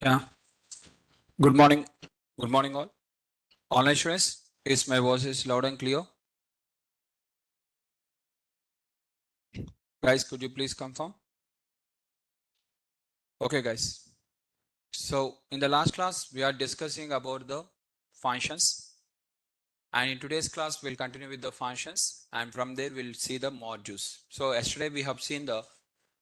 Yeah. Good morning. Good morning, all. Online students, is my voice is loud and clear? Guys, could you please confirm? Okay, guys. So in the last class, we are discussing about the functions. And in today's class, we'll continue with the functions. And from there, we'll see the modules. So yesterday, we have seen the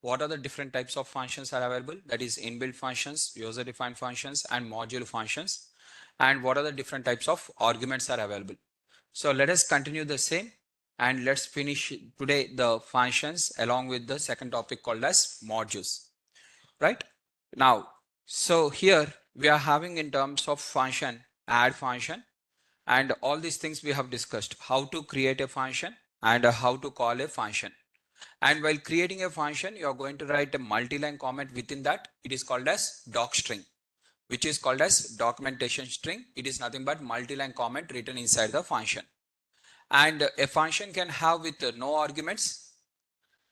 what are the different types of functions are available. That is inbuilt functions, user-defined functions, and module functions. And what are the different types of arguments are available. So let us continue the same and let's finish today the functions along with the second topic called as modules, right? Now, so here we are having in terms of function, add function, and all these things we have discussed, how to create a function and how to call a function. And while creating a function, you are going to write a multi-line comment within that. It is called as doc string, which is called as documentation string. It is nothing but multi-line comment written inside the function. And a function can have with no arguments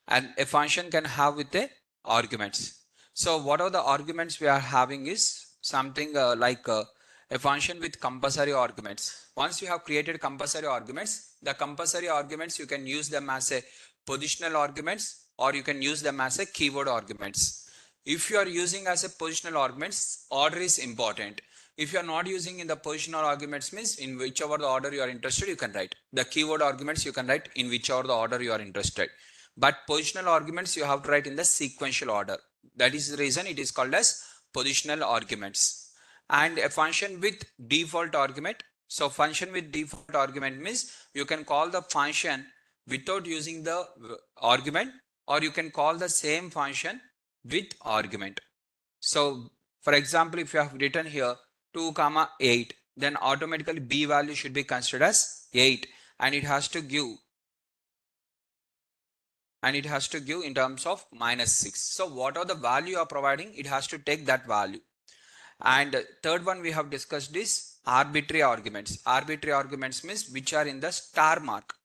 and a function can have with the arguments. So what are the arguments we are having is something like a function with compulsory arguments. Once you have created compulsory arguments, the compulsory arguments you can use them as a positional arguments or you can use them as a keyword arguments. If you are using as a positional arguments, order is important. If you are not using in the positional arguments means in whichever the order you are interested, you can write. The keyword arguments you can write in whichever the order you are interested. But positional arguments you have to write in the sequential order. That is the reason it is called as positional arguments. And a function with default argument. So function with default argument means you can call the function without using the argument or you can call the same function with argument. So for example, if you have written here 2 comma 8, then automatically b value should be considered as 8 and it has to give in terms of -6. So whatever the value you are providing, it has to take that value. And third one we have discussed is arbitrary arguments. Arbitrary arguments means which are in the star mark.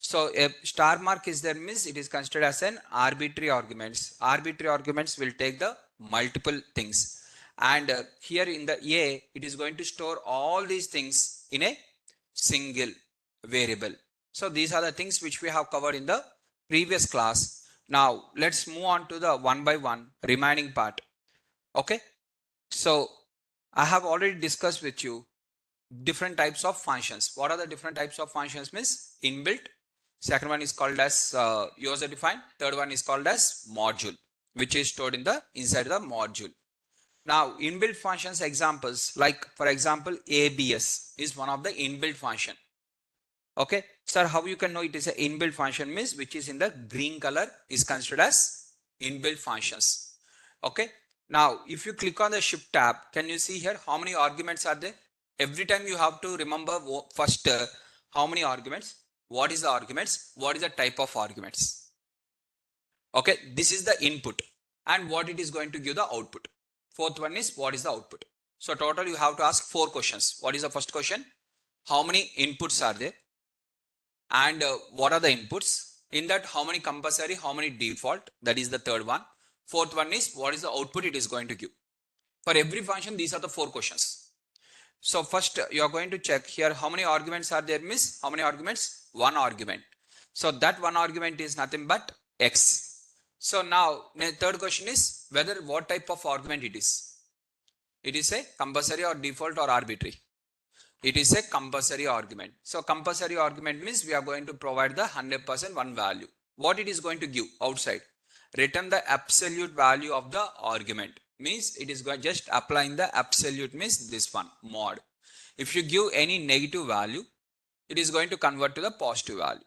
So a star mark is there means it is considered as an arbitrary arguments. Arbitrary arguments will take the multiple things. And here in the A, it is going to store all these things in a single variable. So these are the things which we have covered in the previous class. Now let's move on to the one by one remaining part. Okay. So I have already discussed with you different types of functions. What are the different types of functions means? Inbuilt. Second one is called as user defined. Third one is called as module, which is stored in the inside the module. Now inbuilt functions examples like for example ABS is one of the inbuilt function. Okay, sir, how you can know it is an inbuilt function means which is in the green color is considered as inbuilt functions. Okay, now if you click on the shift tab, can you see here how many arguments are there? Every time you have to remember first how many arguments, what is the arguments, what is the type of arguments. Okay, this is the input and what it is going to give the output. Fourth one is what is the output. So total you have to ask 4 questions. What is the first question? How many inputs are there? And what are the inputs? In that, how many compulsory, how many default? That is the third one. Fourth one is what is the output it is going to give. For every function, these are the 4 questions. So first you are going to check here how many arguments are there, miss? How many arguments? 1 argument. So that 1 argument is nothing but x. So now the third question is whether what type of argument it is. It is a compulsory or default or arbitrary. It is a compulsory argument. So compulsory argument means we are going to provide the 100% one value. What it is going to give outside? Return the absolute value of the argument. Means it is just applying the absolute means this one mod. If you give any negative value, it is going to convert to the positive value.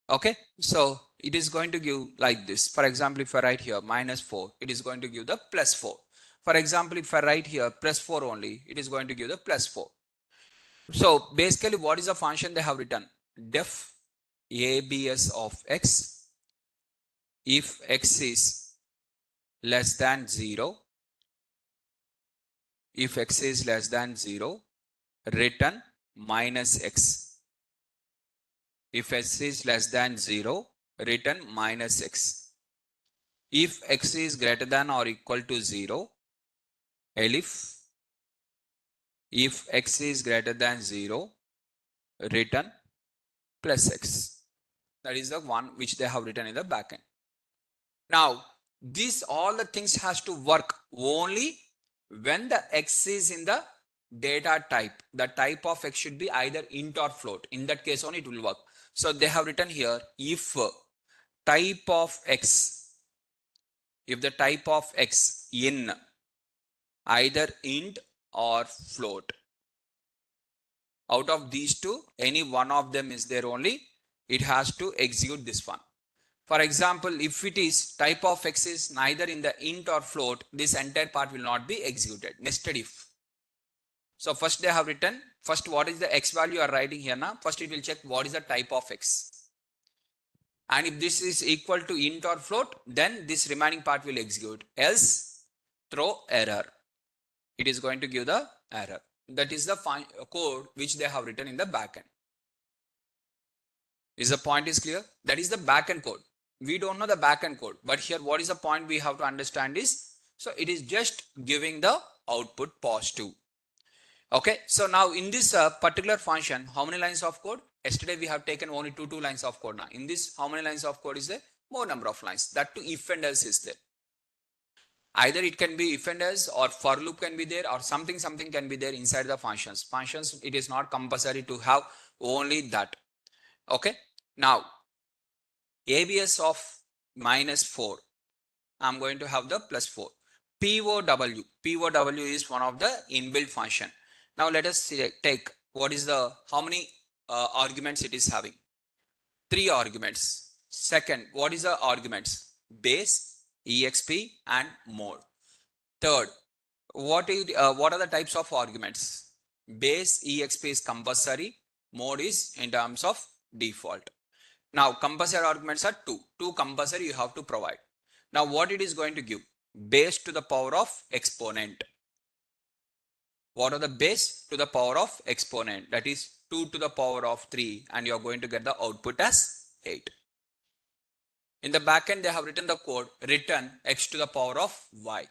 Okay. So it is going to give like this. For example, if I write here -4, it is going to give the +4. For example, if I write here +4 only, it is going to give the +4. So basically what is the function they have written? Def abs of x if x is less than 0, if x is less than 0, return -x. If x is less than 0, return -x. If x is greater than or equal to 0, elif if x is greater than 0, return plus x. That is the one which they have written in the backend. Now, these all the things has to work only when the x is in the data type. The type of x should be either int or float. In that case only it will work. So they have written here, if type of x, if the type of x in either int or float, out of these two, any one of them is there only, it has to execute this one. For example, if it is type of x is neither in the int or float, this entire part will not be executed. Nested if. So first they have written, first what is the x value you are writing here now? First it will check what is the type of x. And if this is equal to int or float, then this remaining part will execute. Else, throw error. It is going to give the error. That is the code which they have written in the backend. Is the point is clear? That is the backend code. We don't know the backend code, but here what is the point we have to understand is, so it is just giving the output positive. Okay, so now in this particular function, how many lines of code? Yesterday we have taken only two lines of code. Now in this, how many lines of code is there? More number of lines. That too if and else is there. Either it can be if and else, or for loop can be there, or something can be there inside the functions. Functions, it is not compulsory to have only that. Okay, now ABS of -4, I'm going to have the +4. POW is one of the inbuilt function. Now let us take what is the, how many arguments it is having. 3 arguments. Second, what is the arguments? Base, exp and mode. Third, what are the types of arguments? Base, exp is compulsory, mode is in terms of default. Now compulsory arguments are 2. 2 compulsory you have to provide. Now what it is going to give? Base to the power of exponent. What are the base to the power of exponent? That is 2 to the power of 3, and you are going to get the output as 8. In the backend they have written the code, return x to the power of y.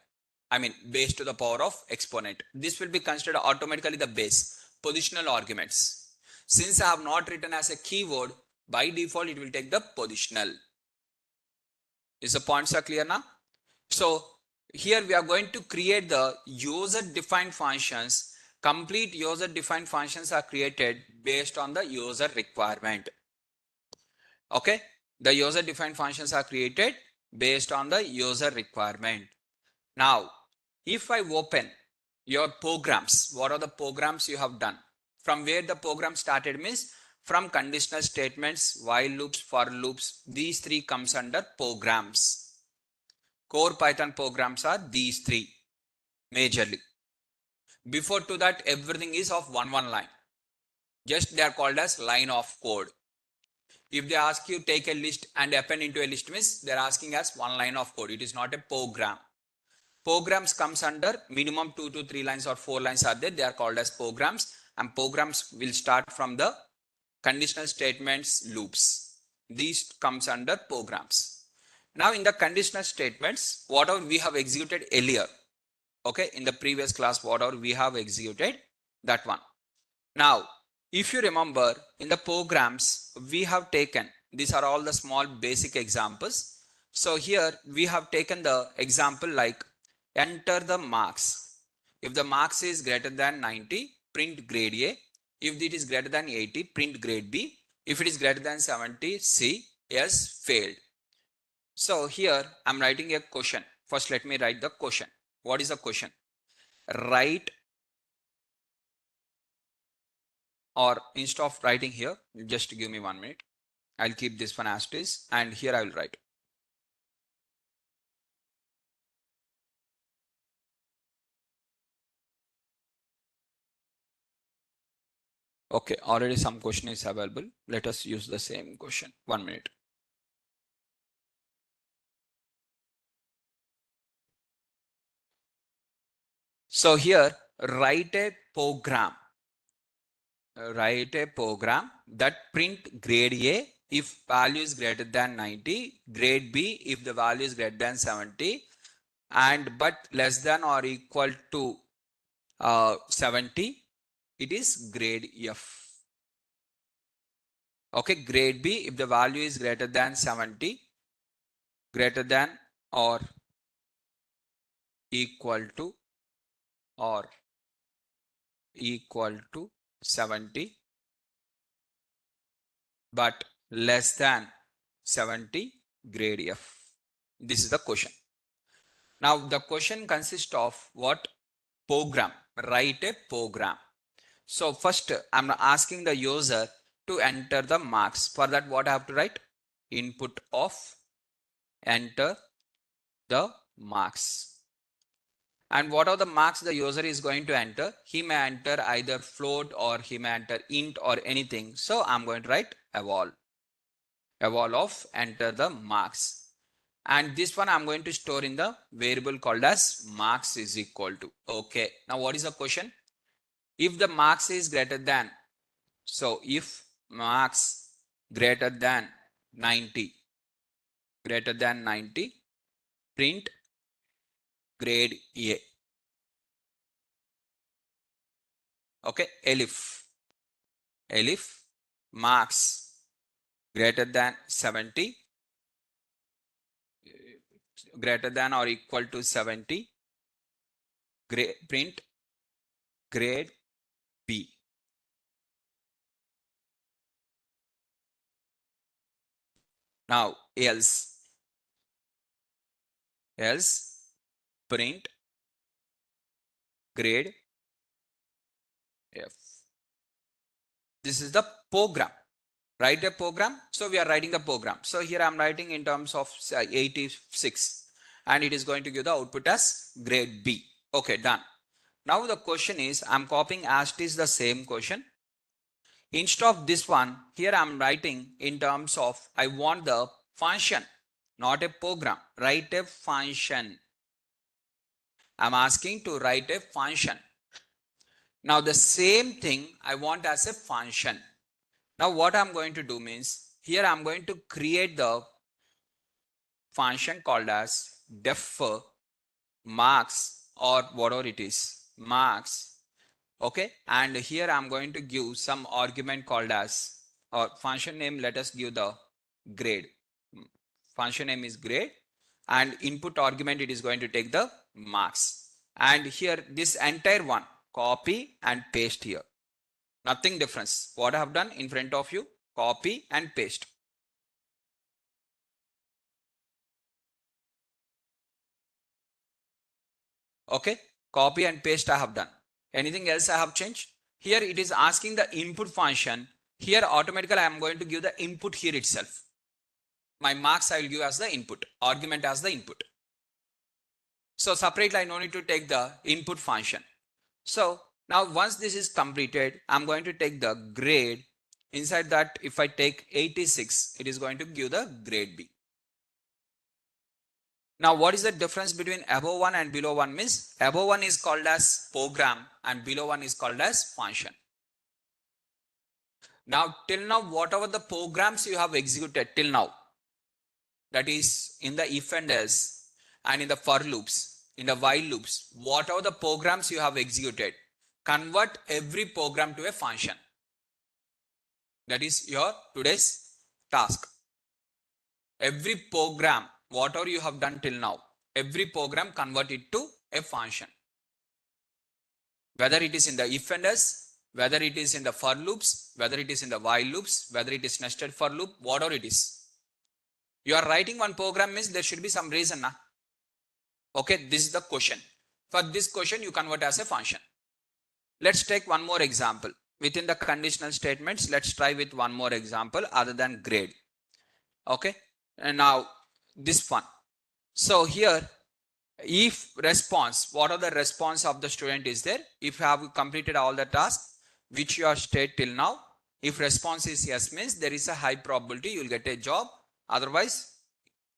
I mean base to the power of exponent. This will be considered automatically the base. Positional arguments. Since I have not written as a keyword, by default it will take the positional. Is the points are clear now? So here we are going to create the user defined functions. Complete user defined functions are created based on the user requirement. Okay, the user defined functions are created based on the user requirement. Now if I open your programs, what are the programs you have done? From where the program started means from conditional statements, while loops, for loops. These 3 comes under programs. Core Python programs are these 3 majorly. Before to that, everything is of one line. Just they are called as line of code. If they ask you take a list and append into a list means they are asking as one line of code. It is not a program. Programs comes under minimum 2 to 3 lines or 4 lines are there. They are called as programs, and programs will start from the conditional statements loops. These comes under programs. Now in the conditional statements, whatever we have executed earlier, okay, in the previous class, whatever we have executed, that one. Now if you remember, in the programs we have taken, these are all the small basic examples. So here we have taken the example like enter the marks. If the marks is greater than 90, print grade A. If it is greater than 80, print grade B. If it is greater than 70, C. Yes, failed. So here I'm writing a question. First let me write the question. What is the question? Write, or instead of writing here, just give me 1 minute. I'll keep this one as it is, and here I will write. Okay, already some question is available. Let us use the same question. 1 minute. So here write a program. Write a program that print grade A if value is greater than 90, grade B if the value is greater than 70, and but less than or equal to 70, it is grade F. Okay, grade B, if the value is greater than 70, greater than or equal to or equal to 70, but less than 70, grade F. This is the question. Now the question consists of what? Program. Write a program. So first I'm asking the user to enter the marks. For that, what I have to write? Input of enter the marks. And what are the marks the user is going to enter? He may enter either float or he may enter int or anything. So I'm going to write eval. Eval of enter the marks. And this one I'm going to store in the variable called as marks is equal to. Okay. Now what is the question? If the marks is greater than, so if marks greater than 90, print grade A. Okay, elif marks greater than 70, greater than or equal to 70, print grade B. Now else print grade F. This is the program. Write a program. So we are writing the program. So here I'm writing in terms of 86 and it is going to give the output as grade B. Okay, done. Now the question is, I'm copying as it is the same question. Instead of this one, here I'm writing in terms of I want the function, not a program. Write a function. I'm asking to write a function. Now the same thing I want as a function. Now what I'm going to do means, here I'm going to create the function called as def marks or whatever it is, marks. Okay, and here I'm going to give some argument called as, or function name, let us give the grade. Function name is grade and input argument it is going to take the marks. And here this entire one, copy and paste here. Nothing difference. What I have done in front of you, copy and paste. Okay, copy and paste I have done. Anything else I have changed? Here it is asking the input function. Here automatically I am going to give the input here itself. My marks I will give as the input, argument as the input. So separately I no need to take the input function. So now once this is completed, I'm going to take the grade. Inside that, if I take 86, it is going to give the grade B. Now what is the difference between above one and below one means? Above one is called as program and below one is called as function. Now till now, whatever the programs you have executed till now, that is in the if and else and in the for loops, in the while loops, whatever the programs you have executed, convert every program to a function. That is your today's task. Every program, whatever you have done till now, every program convert it to a function. Whether it is in the if and else, whether it is in the for loops, whether it is in the while loops, whether it is nested for loop, whatever it is. You are writing one program means there should be some reason. Na? Okay, this is the question. For this question, you convert as a function. Let's take one more example. Within the conditional statements, let's try with one more example other than grade. Okay, and now this one. So here, if response, what are the response of the student is there? If you have completed all the tasks which you have stayed till now, if response is yes means there is a high probability you will get a job. Otherwise,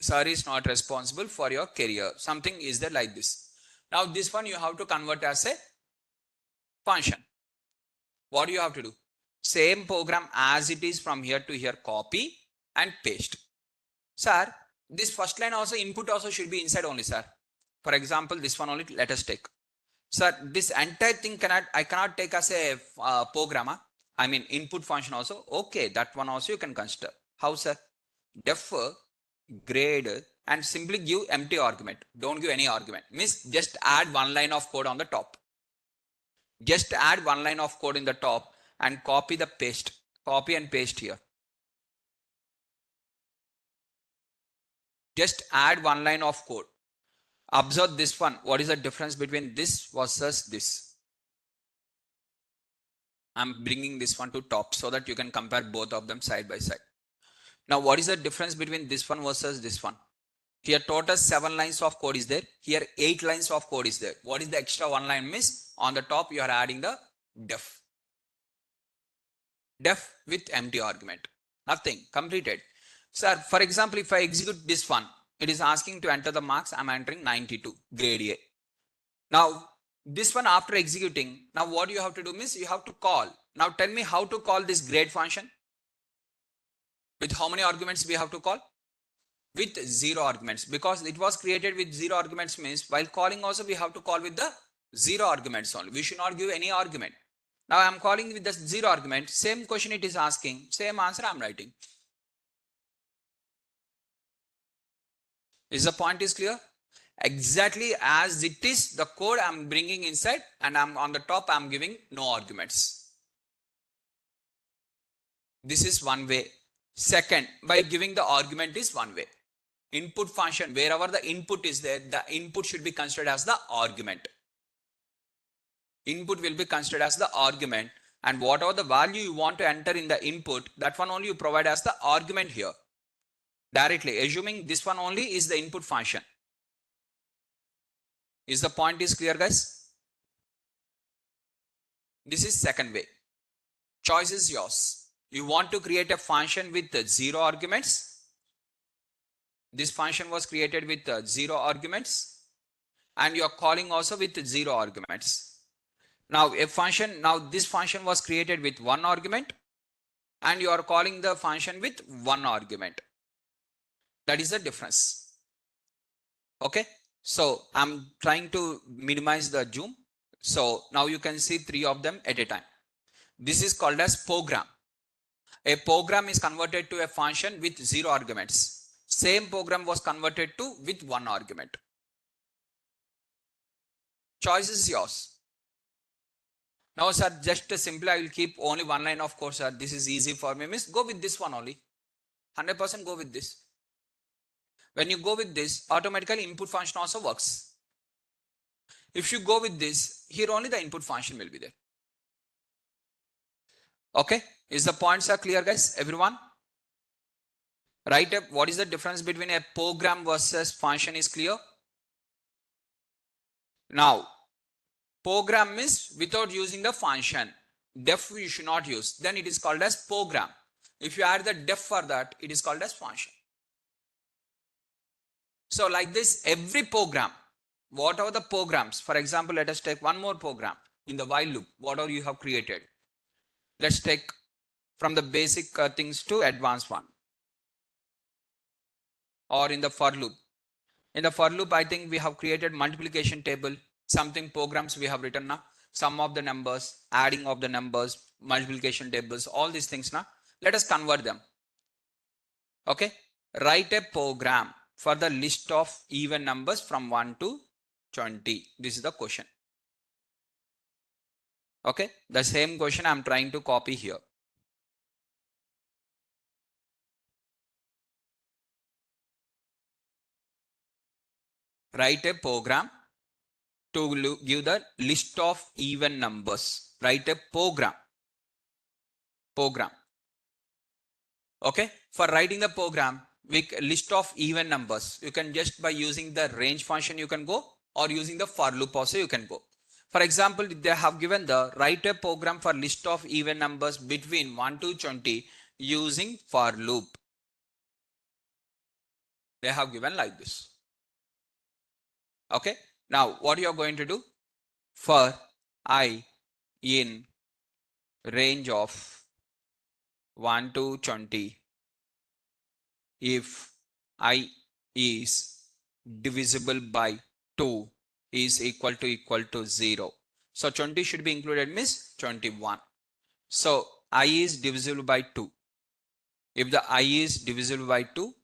sir is not responsible for your career. Something is there like this. Now this one you have to convert as a function. What do you have to do? Same program as it is from here to here, copy and paste. Sir, this first line also input also should be inside only, sir. For example, this one only let us take. Sir, this entire thing I cannot take as a programmer. I mean input function also. Okay, that one also you can consider. How, sir? Def, grade, and simply give empty argument. Don't give any argument. Means just add one line of code on the top. Just add one line of code in the top and copy the paste. Copy and paste here. Just add one line of code. Observe this one. What is the difference between this versus this? I'm bringing this one to top so that you can compare both of them side by side. Now, what is the difference between this one versus this one? Here total 7 lines of code is there. Here 8 lines of code is there. What is the extra one line miss? On the top you are adding the def. Def with empty argument. Nothing. Completed. Sir, for example, if I execute this one, it is asking to enter the marks. I'm entering 92. Grade A. Now, this one after executing, now what you have to do means you have to call. Now tell me how to call this grade function. With how many arguments we have to call? With 0 arguments, because it was created with 0 arguments means while calling also we have to call with the 0 arguments only. We should not give any argument. Now I am calling with the 0 argument. Same question it is asking. Same answer I am writing. Is the point is clear? Exactly as it is the code I am bringing inside, and I'm on the top I am giving no arguments. This is one way. Second, by giving the argument is one way. Input function, wherever the input is there, the input should be considered as the argument. Input will be considered as the argument, and whatever the value you want to enter in the input, that one only you provide as the argument here. Directly, assuming this one only is the input function. Is the point is clear, guys? This is second way. Choice is yours. You want to create a function with 0 arguments. This function was created with 0 arguments, and you are calling also with 0 arguments. Now this function was created with 1 argument, and you are calling the function with 1 argument. That is the difference. Okay. So I'm trying to minimize the zoom. So now you can see 3 of them at a time. This is called as program. A program is converted to a function with 0 arguments. Same program was converted to with 1 argument. Choice is yours. Now, sir, just simply I will keep only 1 line of code, sir. This is easy for me. Miss, go with this one only. 100% go with this. When you go with this, automatically input function also works. If you go with this, here only the input function will be there. Okay. Is the points are clear, guys? Everyone? Right up. What is the difference between a program versus function is clear? Now, program means without using the function. Def you should not use. Then it is called as program. If you add the def for that, it is called as function. So like this, every program, whatever the programs, for example, let us take one more program in the while loop, whatever you have created. Let's take from the basic things to advanced one. Or in the for loop. In the for loop, I think we have created multiplication table, something programs we have written now, sum of the numbers, adding of the numbers, multiplication tables, all these things now. Let us convert them. Okay. Write a program for the list of even numbers from 1 to 20. This is the question. Okay. The same question I am trying to copy here. Write a program to give the list of even numbers. Write a program. Okay. For writing the program with list of even numbers, you can just by using the range function you can go, or using the for loop also you can go. For example, they have given the write a program for list of even numbers between 1 to 20 using for loop. They have given like this. Okay. Now what you are going to do? For I in range of 1 to 20, if I is divisible by 2, is equal to 0. So 20 should be included means 21. So I is divisible by 2. If the I is divisible by 2,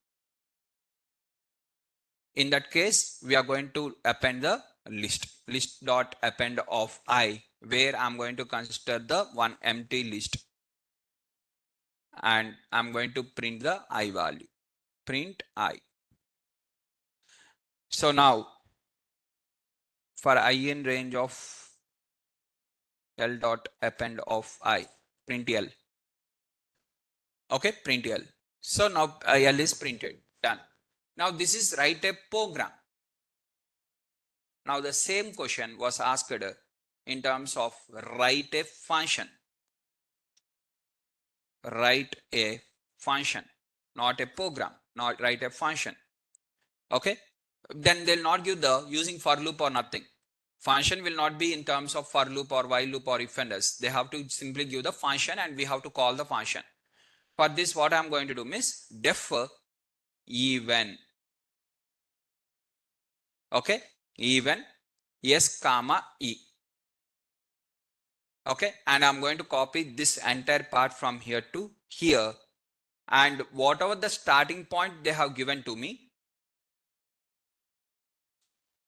in that case, we are going to append the list dot append of I, where I'm going to consider the one empty list, and I'm going to print the I value, print I. So now for I in range of L dot append of I, print L. Okay, print L. So now L is printed, done. Now this is write a program. Now the same question was asked in terms of write a function. Write a function, not a program, not write a function. Okay, then they'll not give the using for loop or nothing. Function will not be in terms of for loop or while loop or if and else. They have to simply give the function and we have to call the function. For this, what I'm going to do is def even. Okay, even s comma e. Okay, and I'm going to copy this entire part from here to here, and whatever the starting point they have given to me,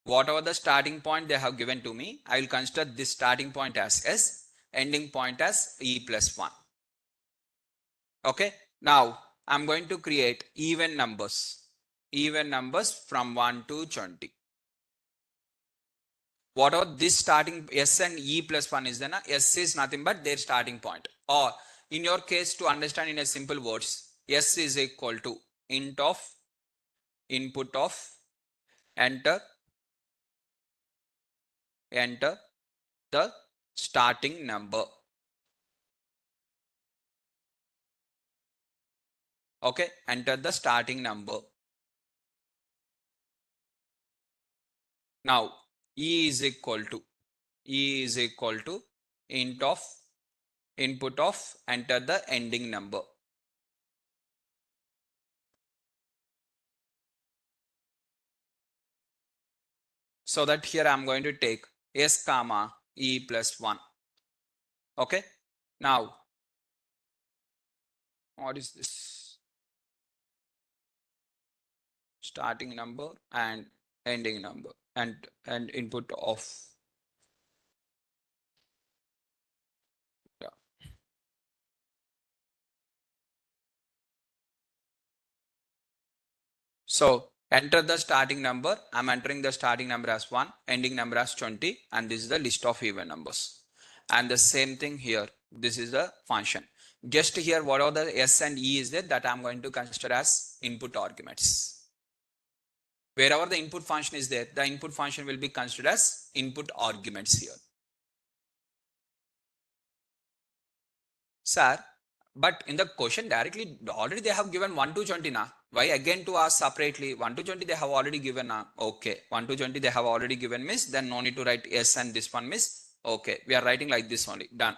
whatever the starting point they have given to me, I will consider this starting point as s, ending point as e plus 1. Okay, now I'm going to create even numbers from 1 to 20. Whatever this starting s and e plus 1 is, then s is nothing but their starting point. Or in your case, to understand in a simple words, s is equal to int of input of enter the starting number. Okay, enter the starting number. Now e is equal to int of input of enter the ending number. So that here I'm going to take s comma e plus 1. Okay, now what is this? Starting number and ending number and input of, yeah. So enter the starting number. I'm entering the starting number as 1, ending number as 20, and this is the list of even numbers. And the same thing here. This is the function. Just here, whatever the s and e is there, that I'm going to consider as input arguments. Wherever the input function is there, the input function will be considered as input arguments here. Sir, but in the question directly, already they have given 1 to 20 now. Why again to ask separately? 1 to 20 they have already given now. Okay, 1 to 20 they have already given miss, then no need to write s and this one miss. Okay, we are writing like this only, done.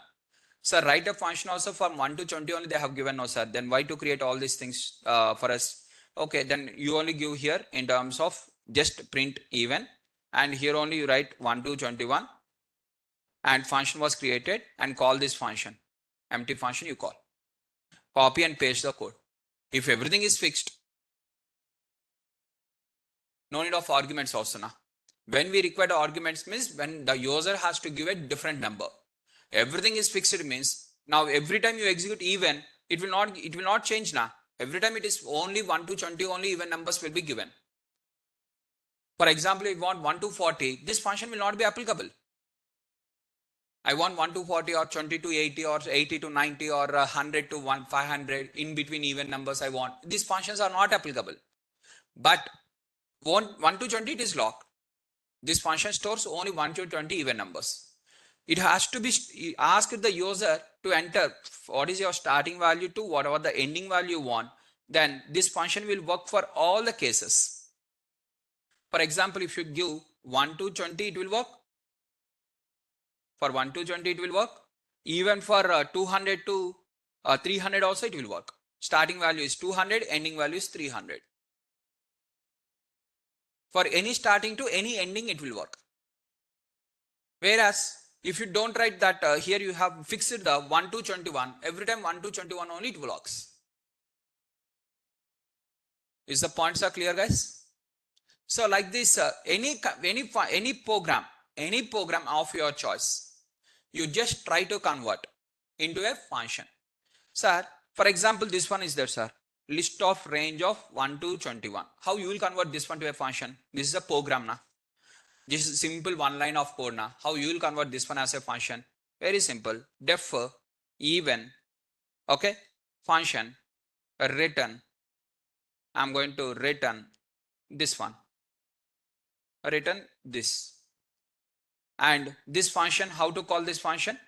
Sir, write a function also from 1 to 20 only they have given, no sir. Then why to create all these things for us? Okay, then you only give here in terms of just print even, and here only you write 1 to 21 and function was created, and call this function. Empty function you call. Copy and paste the code. If everything is fixed, no need of arguments also now. When we require the arguments means when the user has to give a different number. Everything is fixed means now every time you execute even, it will not change now. Every time it is only 1 to 20, only even numbers will be given. For example, if you want 1 to 40, this function will not be applicable. I want 1 to 40 or 20 to 80 or 80 to 90 or 100 to 500 in between even numbers I want. These functions are not applicable. But 1 to 20 it is locked. This function stores only 1 to 20 even numbers. It has to be asked the user to enter what is your starting value to whatever the ending value you want. Then this function will work for all the cases. For example, if you give 1 to 20, it will work. For 1 to 20, it will work. Even for 200 to 300 also, it will work. Starting value is 200, ending value is 300. For any starting to any ending, it will work. Whereas if you don't write that here you have fixed the 1 to 21, every time 1 to 21 only it blocks. Is the points are clear, guys? So like this, any program of your choice, you just try to convert into a function. Sir, for example, this one is there, sir. List of range of 1 to 21. How you will convert this one to a function? This is a program now. This is simple one line of code now. How you will convert this one as a function? Very simple. Def even, okay, function return. I'm going to return this one. Return this. And this function, how to call this function?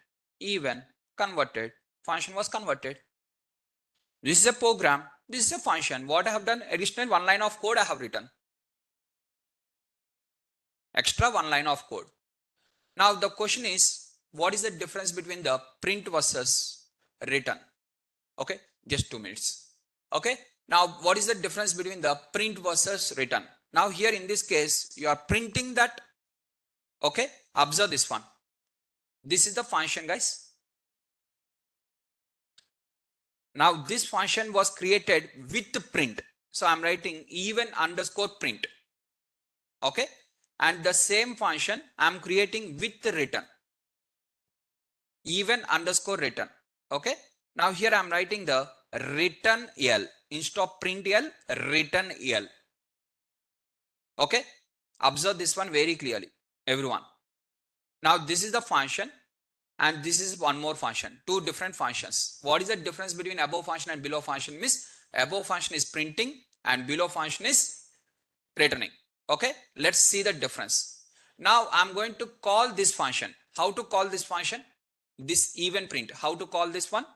Even converted. Function was converted. This is a program. This is a function. What I have done? Additional one line of code I have written. Extra one line of code. Now the question is, what is the difference between the print versus return? Okay, just 2 minutes. Okay, now what is the difference between the print versus return? Now here in this case, you are printing that. Okay, observe this one. This is the function, guys. Now this function was created with print. So I'm writing even underscore print. Okay, and the same function I'm creating with return. Even underscore return. Okay, now here I'm writing the return L instead of print L, return L. Okay, observe this one very clearly, everyone. Now this is the function and this is one more function, two different functions. What is the difference between above function and below function? Means above function is printing and below function is returning. Okay, let's see the difference. Now I'm going to call this function. How to call this function? This even print. How to call this one?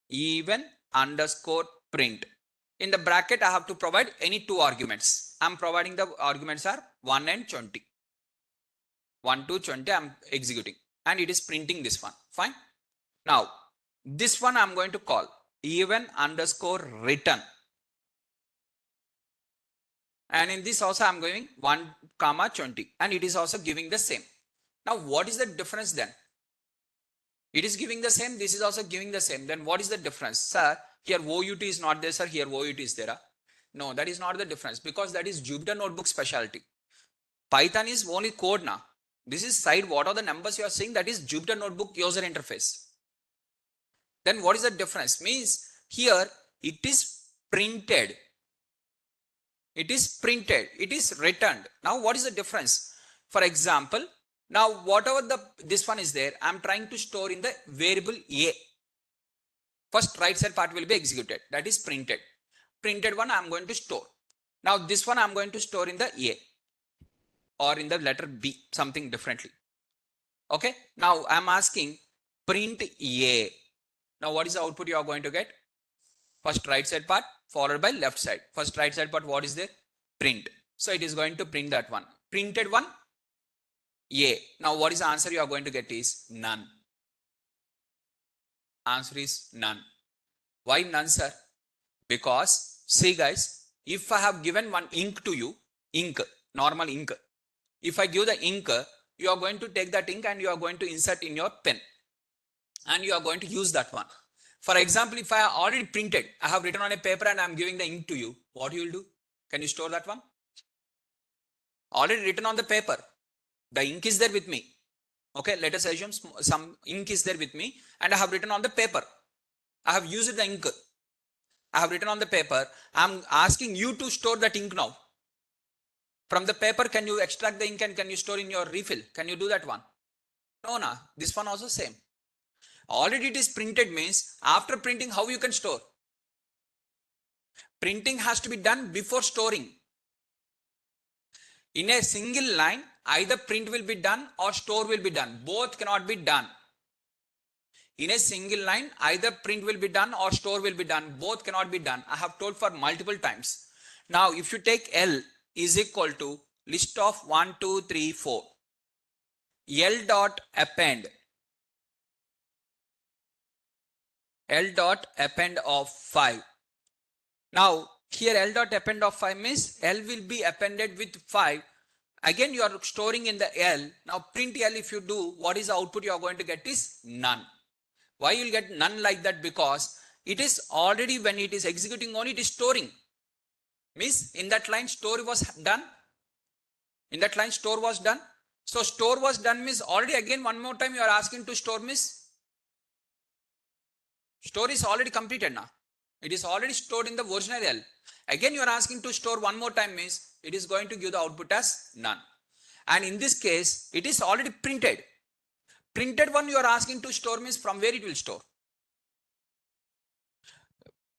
Even underscore print. In the bracket I have to provide any two arguments. I'm providing the arguments are 1 and 20. 1 to 20 I'm executing and it is printing this one. Fine. Now this one I'm going to call even underscore return. And in this also I'm going 1 comma 20 and it is also giving the same. Now what is the difference then? It is giving the same, this is also giving the same. Then what is the difference? Sir, here OUT is not there, sir, here OUT is there. No, that is not the difference because that is Jupyter Notebook specialty. Python is only code now. This is side, what are the numbers you are seeing? That is Jupyter Notebook user interface. Then what is the difference? Means here it is printed. It is printed, it is returned. Now what is the difference? For example, now whatever this one is there, I'm trying to store in the variable A. First right side part will be executed, that is printed. Printed one I'm going to store. Now this one I'm going to store in the A or in the letter B, something differently. Okay, now I'm asking print A. Now what is the output you are going to get? First right side part followed by left side. First right side part, what is there? Print. So it is going to print that one. Printed one, A. Now what is the answer you are going to get is none. Answer is none. Why none, sir? Because see guys, if I have given one ink to you, ink, normal ink. If I give the ink, you are going to take that ink and you are going to insert in your pen and you are going to use that one. For example, if I have already printed, I have written on a paper and I am giving the ink to you, what you will do? Can you store that one? Already written on the paper. The ink is there with me. Okay, let us assume some ink is there with me and I have written on the paper. I have used the ink. I have written on the paper. I am asking you to store that ink now. From the paper, can you extract the ink and can you store in your refill? Can you do that one? No, no. This one also same. Already it is printed means after printing, how you can store? Printing has to be done before storing. In a single line, either print will be done or store will be done. Both cannot be done. In a single line, either print will be done or store will be done. Both cannot be done. I have told for multiple times. Now, if you take L is equal to list of 1, 2, 3, 4. L dot append. L dot append of 5. Now, here L dot append of 5 means L will be appended with 5 Again, you are storing in the L. Now print L, if you do, what is the output you are going to get is none. Why you will get none like that? Because it is already, when it is executing on, it is storing. Means in that line store was done. In that line store was done. So store was done means already, again one more time you are asking to store means store is already completed now. It is already stored in the original L. Again you are asking to store one more time means it is going to give the output as none. And in this case it is already printed. Printed one you are asking to store means from where it will store.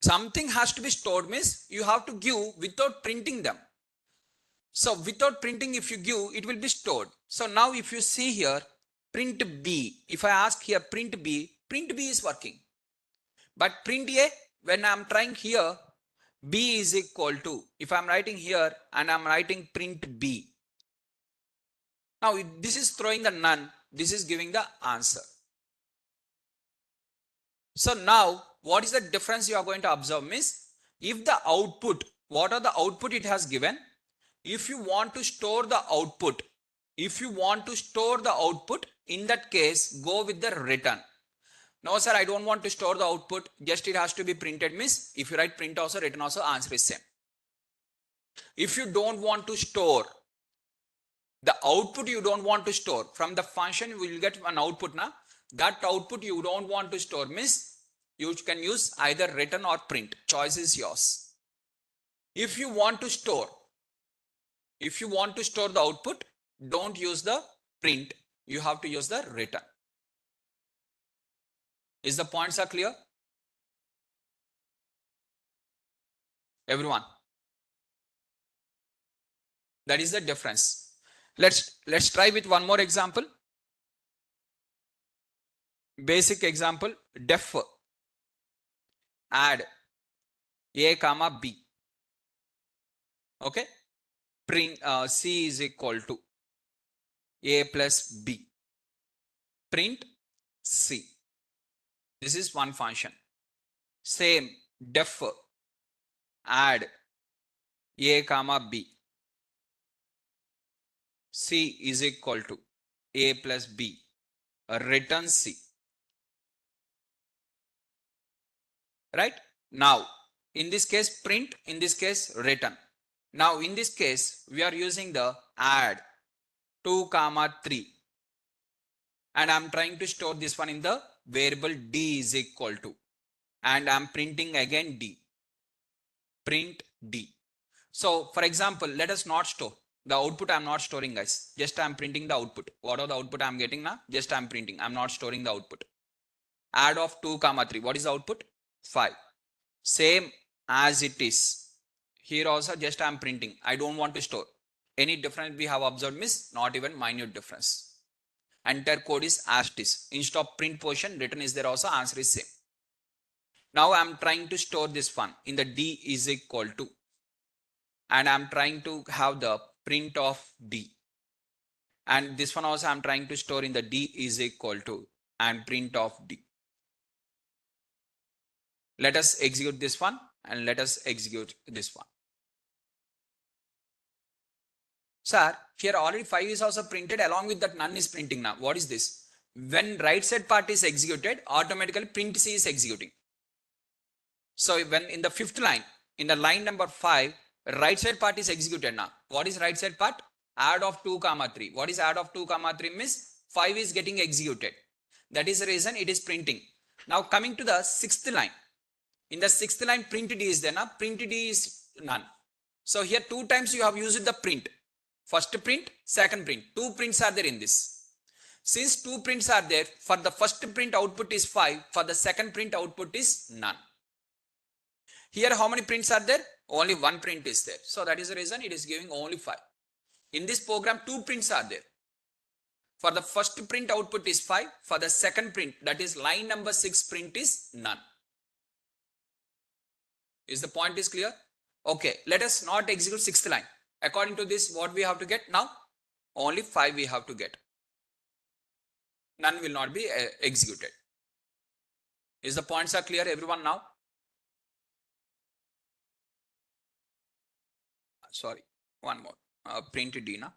Something has to be stored means you have to give without printing them. So without printing, if you give, it will be stored. So now if you see here, print B, if I ask here print B is working. But print A, when I'm trying here, B is equal to, if I'm writing here and I'm writing print B. Now this is throwing the none, this is giving the answer. So now what is the difference you are going to observe means, if the output, what are the output it has given? If you want to store the output, in that case, go with the return. No sir, I don't want to store the output, just it has to be printed means, if you write print also, return also, answer is same. If you don't want to store the output, you don't want to store, from the function you will get an output now. That output you don't want to store means, you can use either return or print, choice is yours. If you want to store the output, don't use the print, you have to use the return. Is the points are clear? Everyone? That is the difference. Let's try with one more example. Basic example, def add A comma B. Okay. Print C is equal to A plus B. Print C. This is one function. Same def add A comma B. C is equal to A plus B. Return C. Right? Now, in this case print, in this case return. Now, in this case, we are using the add 2 comma 3. And I'm trying to store this one in the variable D is equal to. And I'm printing again D. Print D. So, for example, let us not store. The output I'm not storing, guys. Just I'm printing the output. What are the output I'm getting now? Just I'm printing. I'm not storing the output. Add of 2 comma 3. What is the output? 5. Same as it is. Here also just I am printing. I don't want to store. Any difference we have observed means not even minute difference. Entire code is as it is. Instead of print portion, return is there also, answer is same. Now I am trying to store this one in the D is equal to. And I am trying to have the print of D. And this one also I am trying to store in the D is equal to and print of D. Let us execute this one and let us execute this one. Sir, here already 5 is also printed, along with that none is printing now. What is this? When right side part is executed, automatically print C is executing. So when in the fifth line, in the line number 5, right side part is executed now. What is right side part? Add of 2 comma 3. What is add of 2 comma 3 means 5 is getting executed. That is the reason it is printing. Now coming to the sixth line. In the sixth line, print D is there now. Print D is none. So here 2 times you have used the print. First print, second print. 2 prints are there in this. Since 2 prints are there, for the first print output is 5, for the second print output is none. Here how many prints are there? Only 1 print is there. So that is the reason it is giving only 5. In this program 2 prints are there. For the first print output is 5, for the second print, that is line number 6 print is none. Is the point is clear? Okay, let us not execute 6th line. According to this, what we have to get now? Only 5 we have to get. None will not be executed. Is the points are clear, everyone now? Sorry, one more. Print D now.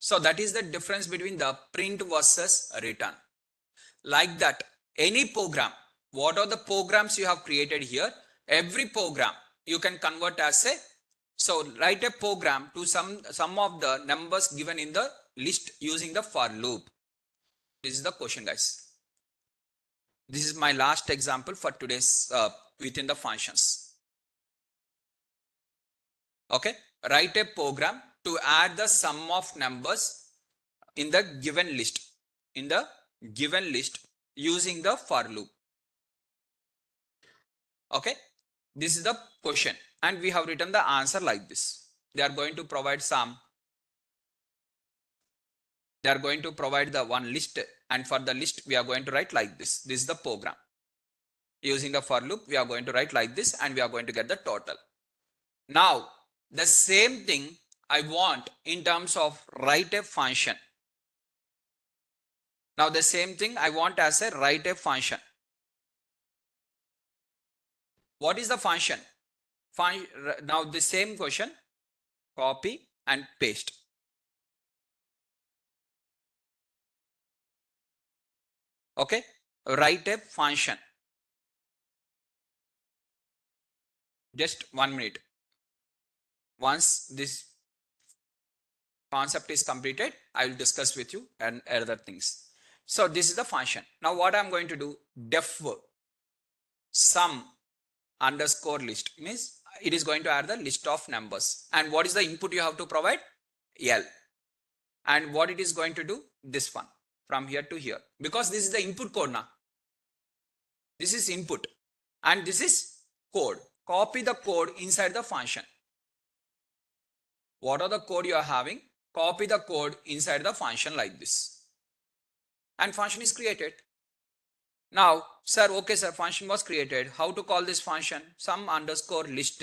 So that is the difference between the print versus return. Like that, any program, what are the programs you have created here? Every program you can convert as a, so write a program to some of the numbers given in the list using the for loop. This is the question, guys. This is my last example for today's within the functions. Okay, write a program to add the sum of numbers in the given list, using the for loop. Okay, this is the question, and we have written the answer like this. They are going to provide the one list, and for the list we are going to write like this. This is the program. Using the for loop we are going to write like this, and we are going to get the total. Now the same thing I want in terms of write a function. Now the same thing I want as a write a function. What is the function? Now the same question, copy and paste. Okay, write a function. Just 1 minute. Once this concept is completed, I will discuss with you and other things. So this is the function. Now what I'm going to do, def sum underscore list means it is going to add the list of numbers. And what is the input you have to provide? L. And what it is going to do? This one from here to here, because this is the input code now. This is input and this is code. Copy the code inside the function. What are the code you are having? Copy the code inside the function like this. And function is created. Now, sir, okay, sir, function was created. How to call this function? Sum underscore list.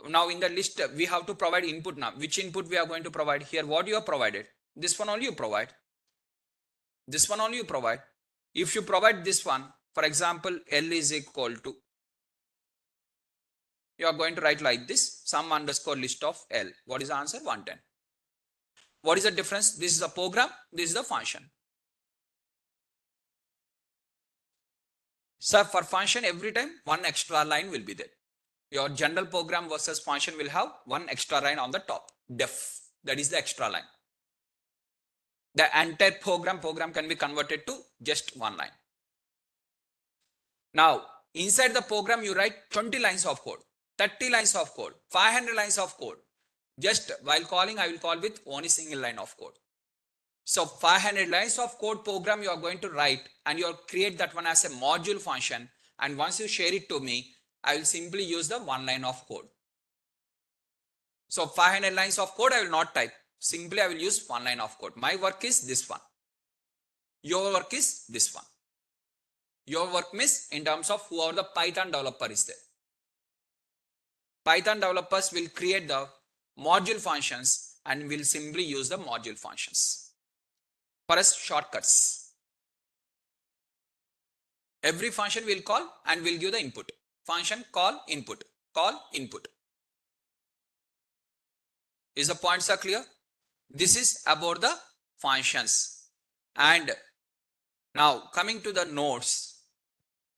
Now in the list, we have to provide input now. Which input we are going to provide here? What you have provided? This one only you provide. This one only you provide. If you provide this one, for example, L is equal to, you are going to write like this, sum underscore list of L. What is the answer? 110. What is the difference? This is the program, this is the function. So for function, every time one extra line will be there. Your general program versus function will have one extra line on the top. Def, that is the extra line. The entire program can be converted to just one line. Now, inside the program, you write 20 lines of code, 30 lines of code, 500 lines of code. Just while calling, I will call with only single line of code. So 500 lines of code program you are going to write, and you will create that one as a module function. And once you share it to me, I will simply use the one line of code. So 500 lines of code I will not type. Simply I will use one line of code. My work is this one. Your work is this one. Your work means in terms of whoever the Python developer is there. Python developers will create the module functions and will simply use the module functions for us shortcuts. Every function will call and will give the input. Function call input, call input. Is the points are clear? This is about the functions. And now coming to the nodes,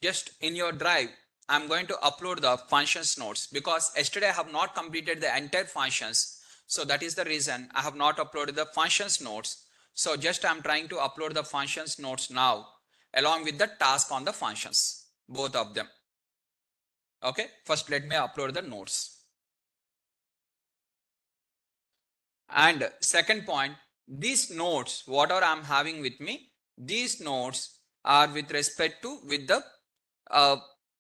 just in your drive, I'm going to upload the functions nodes because yesterday I have not completed the entire functions. So that is the reason I have not uploaded the functions nodes. So just I'm trying to upload the functions nodes now along with the task on the functions, both of them. Okay, first let me upload the nodes. And second point, these nodes, whatever I'm having with me, these nodes are with respect to with the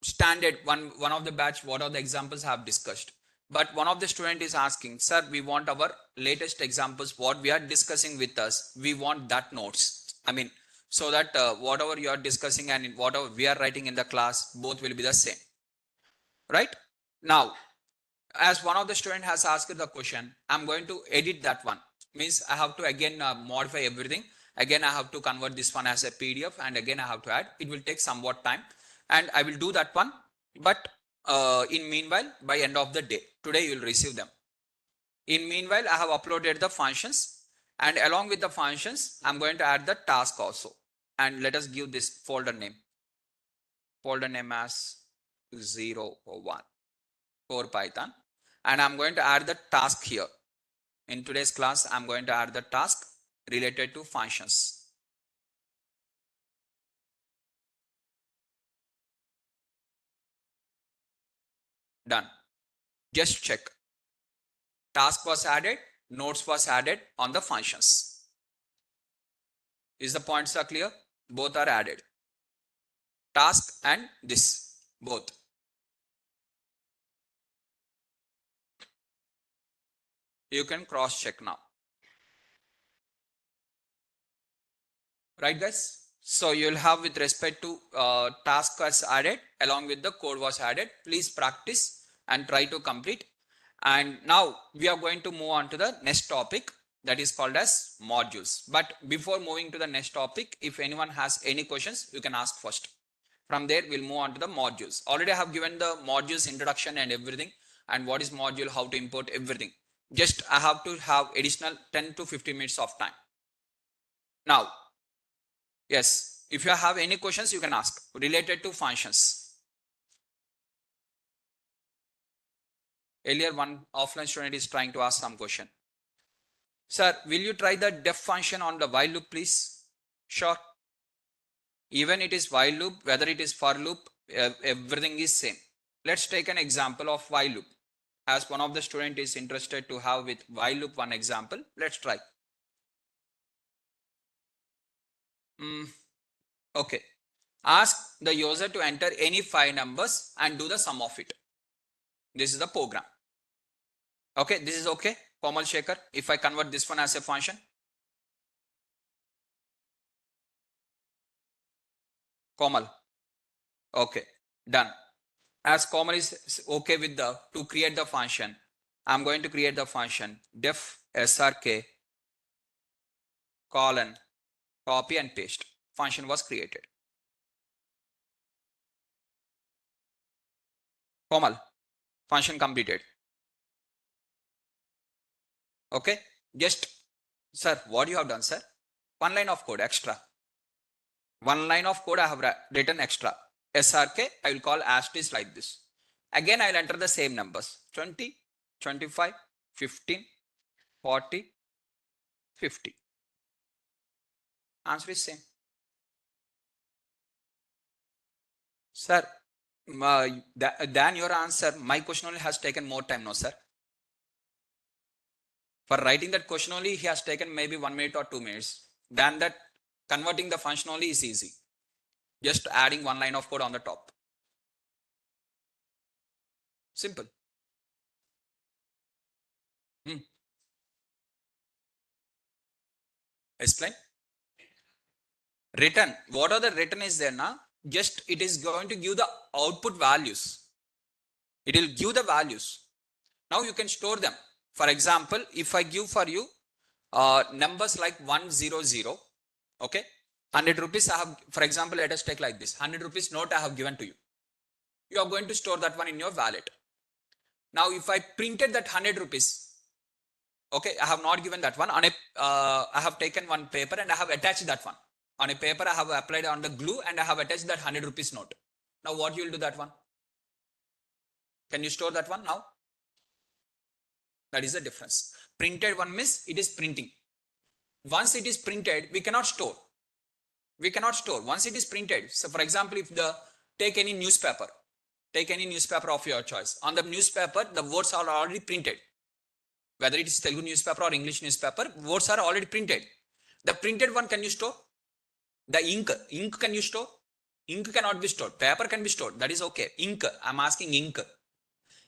standard one of the batch, what are the examples I have discussed. But one of the student is asking, sir, we want our latest examples, what we are discussing with us, we want that notes. I mean, so that whatever you are discussing and whatever we are writing in the class, both will be the same. Right? Now, as one of the student has asked the question, I'm going to edit that one. Means I have to again modify everything. Again, I have to convert this one as a PDF and again I have to add. It will take somewhat time and I will do that one. But in meanwhile, by end of the day, today you will receive them. In meanwhile, I have uploaded the functions And along with the functions, I'm going to add the task also. And let us give this folder name. Folder name as 0 or 1 for Python. And I'm going to add the task here. In today's class, I'm going to add the task related to functions. Done. Just check. Task was added, notes was added on the functions. Is the points are clear? Both are added. Task and this, both. You can cross check now. Right, guys? So you'll have with respect to task was added along with the code was added. Please practice and try to complete. And now we are going to move on to the next topic, that is called as modules. But before moving to the next topic, if anyone has any questions, you can ask first. From there, we'll move on to the modules. Already I have given the modules introduction and everything, and what is module, how to import everything. Just I have to have additional 10 to 15 minutes of time. Now, yes, if you have any questions, you can ask related to functions. Earlier, one offline student is trying to ask some question. Sir, will you try the def function on the while loop, please? Sure. Even it is while loop, whether it is for loop, everything is same. Let's take an example of while loop. As one of the student is interested to have with while loop one example, let's try. Okay. Ask the user to enter any 5 numbers and do the sum of it. This is the program. Okay, this is okay. Komal Shekhar, if I convert this one as a function. Komal. Okay, done. As Komal is okay with the to create the function, I'm going to create the function def srk colon copy and paste. Function was created. Komal, function completed. Okay, just sir, what you have done, sir? One line of code extra. One line of code I have written extra. SRK, I will call as it is like this. Again, I will enter the same numbers 20, 25, 15, 40, 50. Answer is same. Sir, than your answer, my question only has taken more time, no, sir. For writing that question only, he has taken maybe 1 minute or 2 minutes. Than that, converting the function only is easy. Just adding one line of code on the top. Simple. Explain. Written. What are the written is there now? Just it is going to give the output values. It will give the values. Now you can store them. For example, if I give for you numbers like 100, okay, 100 rupees I have, for example, let us take like this, 100 rupees note I have given to you. You are going to store that one in your wallet. Now, if I printed that 100 rupees, okay, I have not given that one on a, I have taken one paper and I have attached that one. On a paper, I have applied on the glue and I have attached that 100 rupees note. Now, what you will do that one? Can you store that one now? That is the difference. Printed one means it is printing. Once it is printed, we cannot store. We cannot store. Once it is printed, so for example, if take any newspaper of your choice. On the newspaper, the words are already printed. Whether it is Telugu newspaper or English newspaper, words are already printed. The printed one can you store? The ink can you store? Ink cannot be stored. Paper can be stored. That is okay. Ink, I'm asking ink.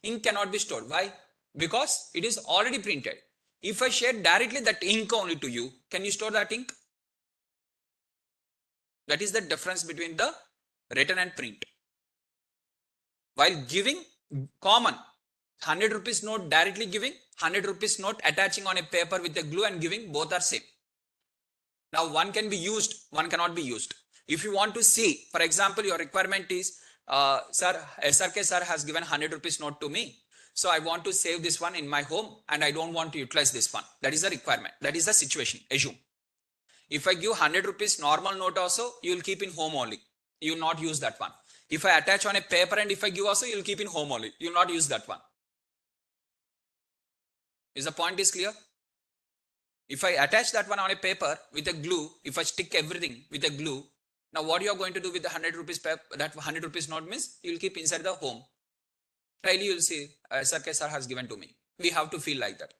Ink cannot be stored. Why? Because it is already printed. If I share directly that ink only to you, can you store that ink? That is the difference between the written and print. While giving, common. 100 rupees note directly giving, 100 rupees note attaching on a paper with a glue and giving, both are same. Now one can be used, one cannot be used. If you want to see, for example, your requirement is, sir, SRK sir has given 100 rupees note to me. So I want to save this one in my home and I don't want to utilize this one. That is the requirement. That is the situation. Assume. If I give 100 rupees normal note also, you will keep in home only. You will not use that one. If I attach on a paper and if I give also, you will keep in home only. You will not use that one. Is the point is clear? If I attach that one on a paper with a glue, if I stick everything with a glue, now what you are going to do with the 100 rupees paper, that 100 rupees note means you will keep inside the home. Daily you will see, SRK sir has given to me. We have to feel like that.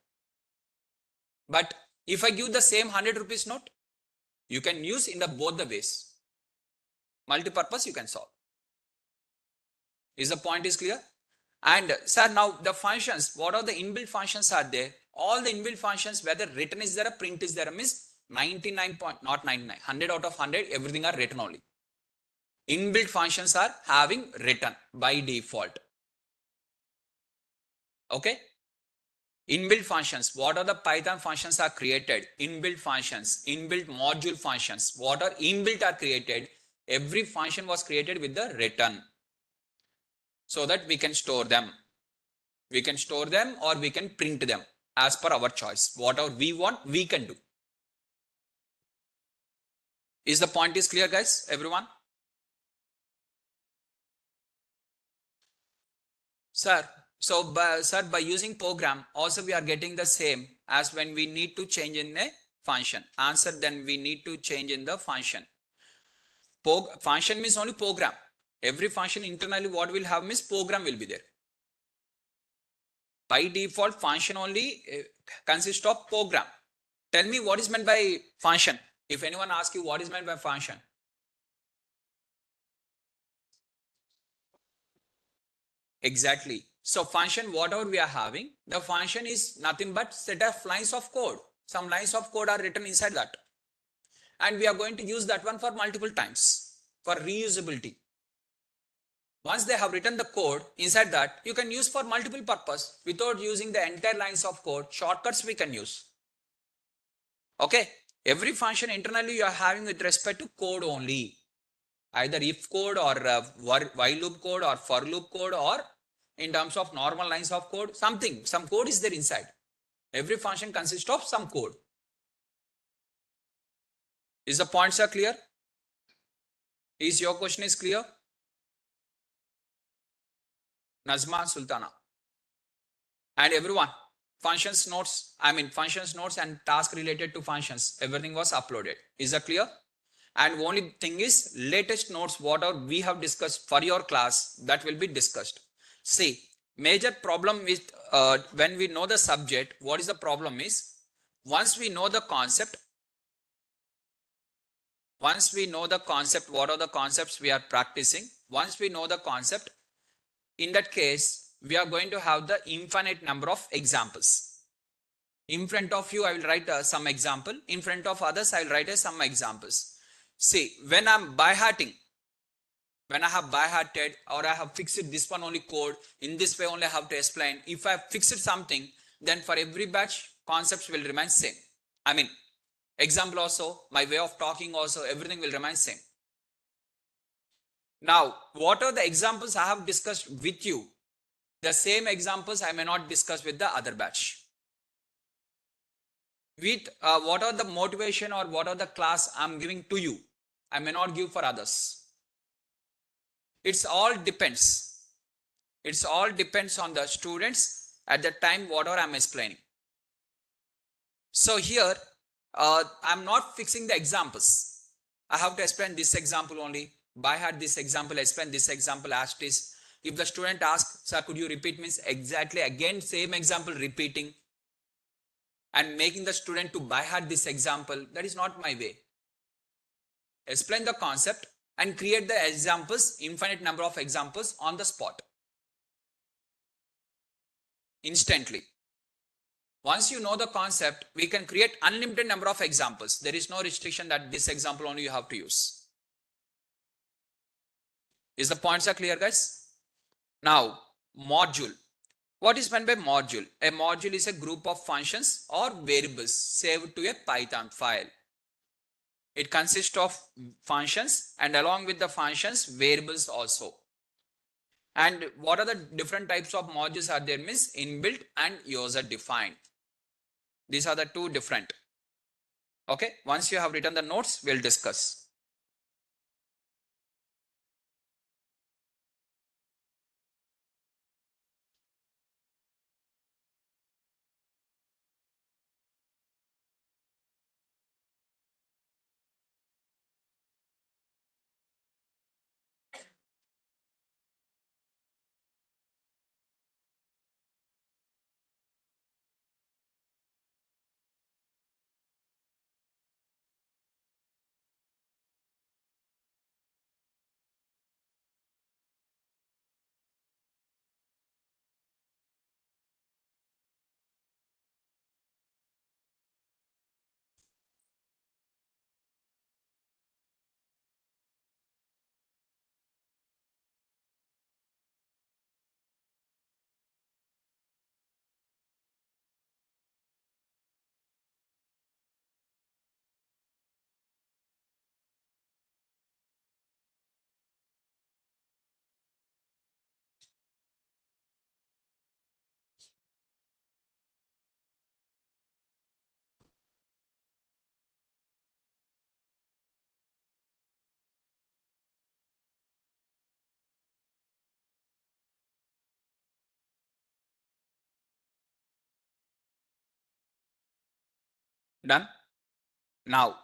But if I give the same 100 rupees note, you can use in the both the ways. Multi-purpose you can solve. Is the point is clear? And sir, now the functions, what are the inbuilt functions are there? All the inbuilt functions, whether written is there or print is there, means 99 point, not 99, 100 out of 100, everything are written only. Inbuilt functions are having written by default. Okay. Inbuilt functions, what are the Python functions are created? Inbuilt functions, inbuilt module functions, what are inbuilt are created? Every function was created with the written, so that we can store them. We can store them or we can print them as per our choice. Whatever we want, we can do. Is the point is clear, guys? Everyone? Sir, so by using program, also we are getting the same as when we need to change in a function. Answer, then we need to change in the function. Function means only program. Every function internally what will have means program will be there. By default, function only consists of program. Tell me what is meant by function. If anyone asks you what is meant by function. Exactly. So function, whatever we are having, the function is nothing but set of lines of code. Some lines of code are written inside that. And we are going to use that one for multiple times for reusability. Once they have written the code inside that, you can use for multiple purpose without using the entire lines of code. Shortcuts we can use. Okay. Every function internally you are having with respect to code only. Either if code or while loop code or for loop code or in terms of normal lines of code, some code is there inside. Every function consists of some code. Is the points are clear? Is your question is clear? Nazma Sultana. And everyone, functions notes and task related to functions, everything was uploaded. Is that clear? And only thing is latest notes, whatever we have discussed for your class, that will be discussed. See, major problem with when we know the subject, what is the problem is, once we know the concept, what are the concepts we are practicing, once we know the concept, in that case, we are going to have the infinite number of examples. In front of you, I will write some example. In front of others, I will write some examples. See, when I'm by-hearting, when I have by-hearted or I have fixed this one only code, in this way only I have to explain. If I have fixed something, then for every batch, concepts will remain same. I mean, example also, my way of talking also, everything will remain same. Now, what are the examples I have discussed with you? The same examples I may not discuss with the other batch. With what are the motivation or what are the class I'm giving to you, I may not give for others. It's all depends. It's all depends on the students at the time whatever I'm explaining. So here, I'm not fixing the examples. I have to explain this example only. By heart this example, explain this example as it is. If the student asks, sir, could you repeat, means exactly again same example repeating and making the student to by heart this example, that is not my way. Explain the concept and create the examples, infinite number of examples on the spot. Instantly. Once you know the concept, we can create unlimited number of examples. There is no restriction that this example only you have to use. Is the points are clear, guys? Now, module. What is meant by module? A module is a group of functions or variables saved to a Python file. It consists of functions and along with the functions, variables also. And what are the different types of modules are there? Means inbuilt and user defined. These are the two different. Okay, once you have written the notes, we'll discuss. Done? Now,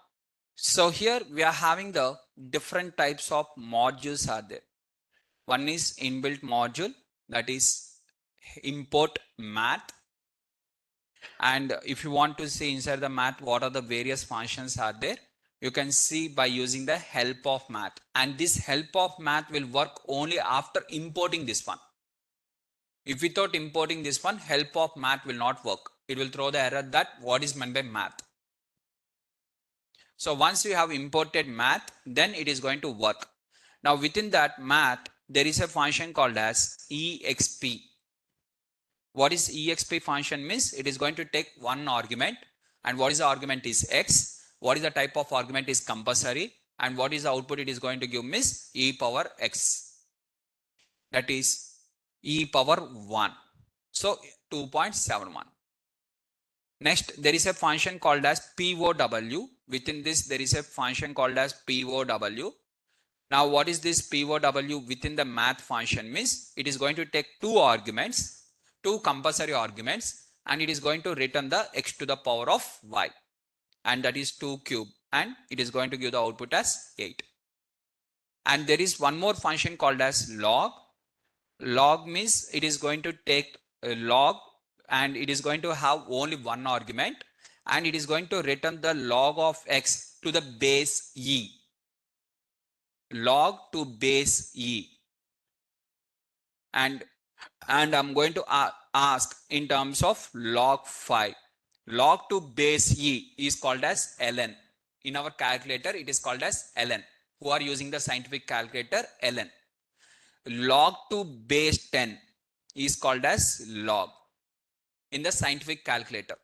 so here we are having the different types of modules are there. One is inbuilt module, that is import math. And if you want to see inside the math what are the various functions are there, you can see by using the help of math. And this help of math will work only after importing this one. If without importing this one, help of math will not work. It will throw the error that what is meant by math. So once you have imported math, then it is going to work. Now within that math, there is a function called as exp. What is exp function means? It is going to take one argument, and what is the argument is x. What is the type of argument is compulsory, and what is the output it is going to give means e power x. That is e power 1. So 2.71. Next, there is a function called as POW. Within this, there is a function called as POW. Now, what is this POW within the math function means? It is going to take two arguments, two compulsory arguments, and it is going to return the x to the power of y. And that is 2 cube. And it is going to give the output as 8. And there is one more function called as log. Log means it is going to take a log, and it is going to have only one argument, and it is going to return the log of x to the base e. Log to base e. And I'm going to ask in terms of log 5. Log to base e is called as ln. In our calculator, it is called as ln. Who are using the scientific calculator? ln. Log to base 10 is called as log in the scientific calculator.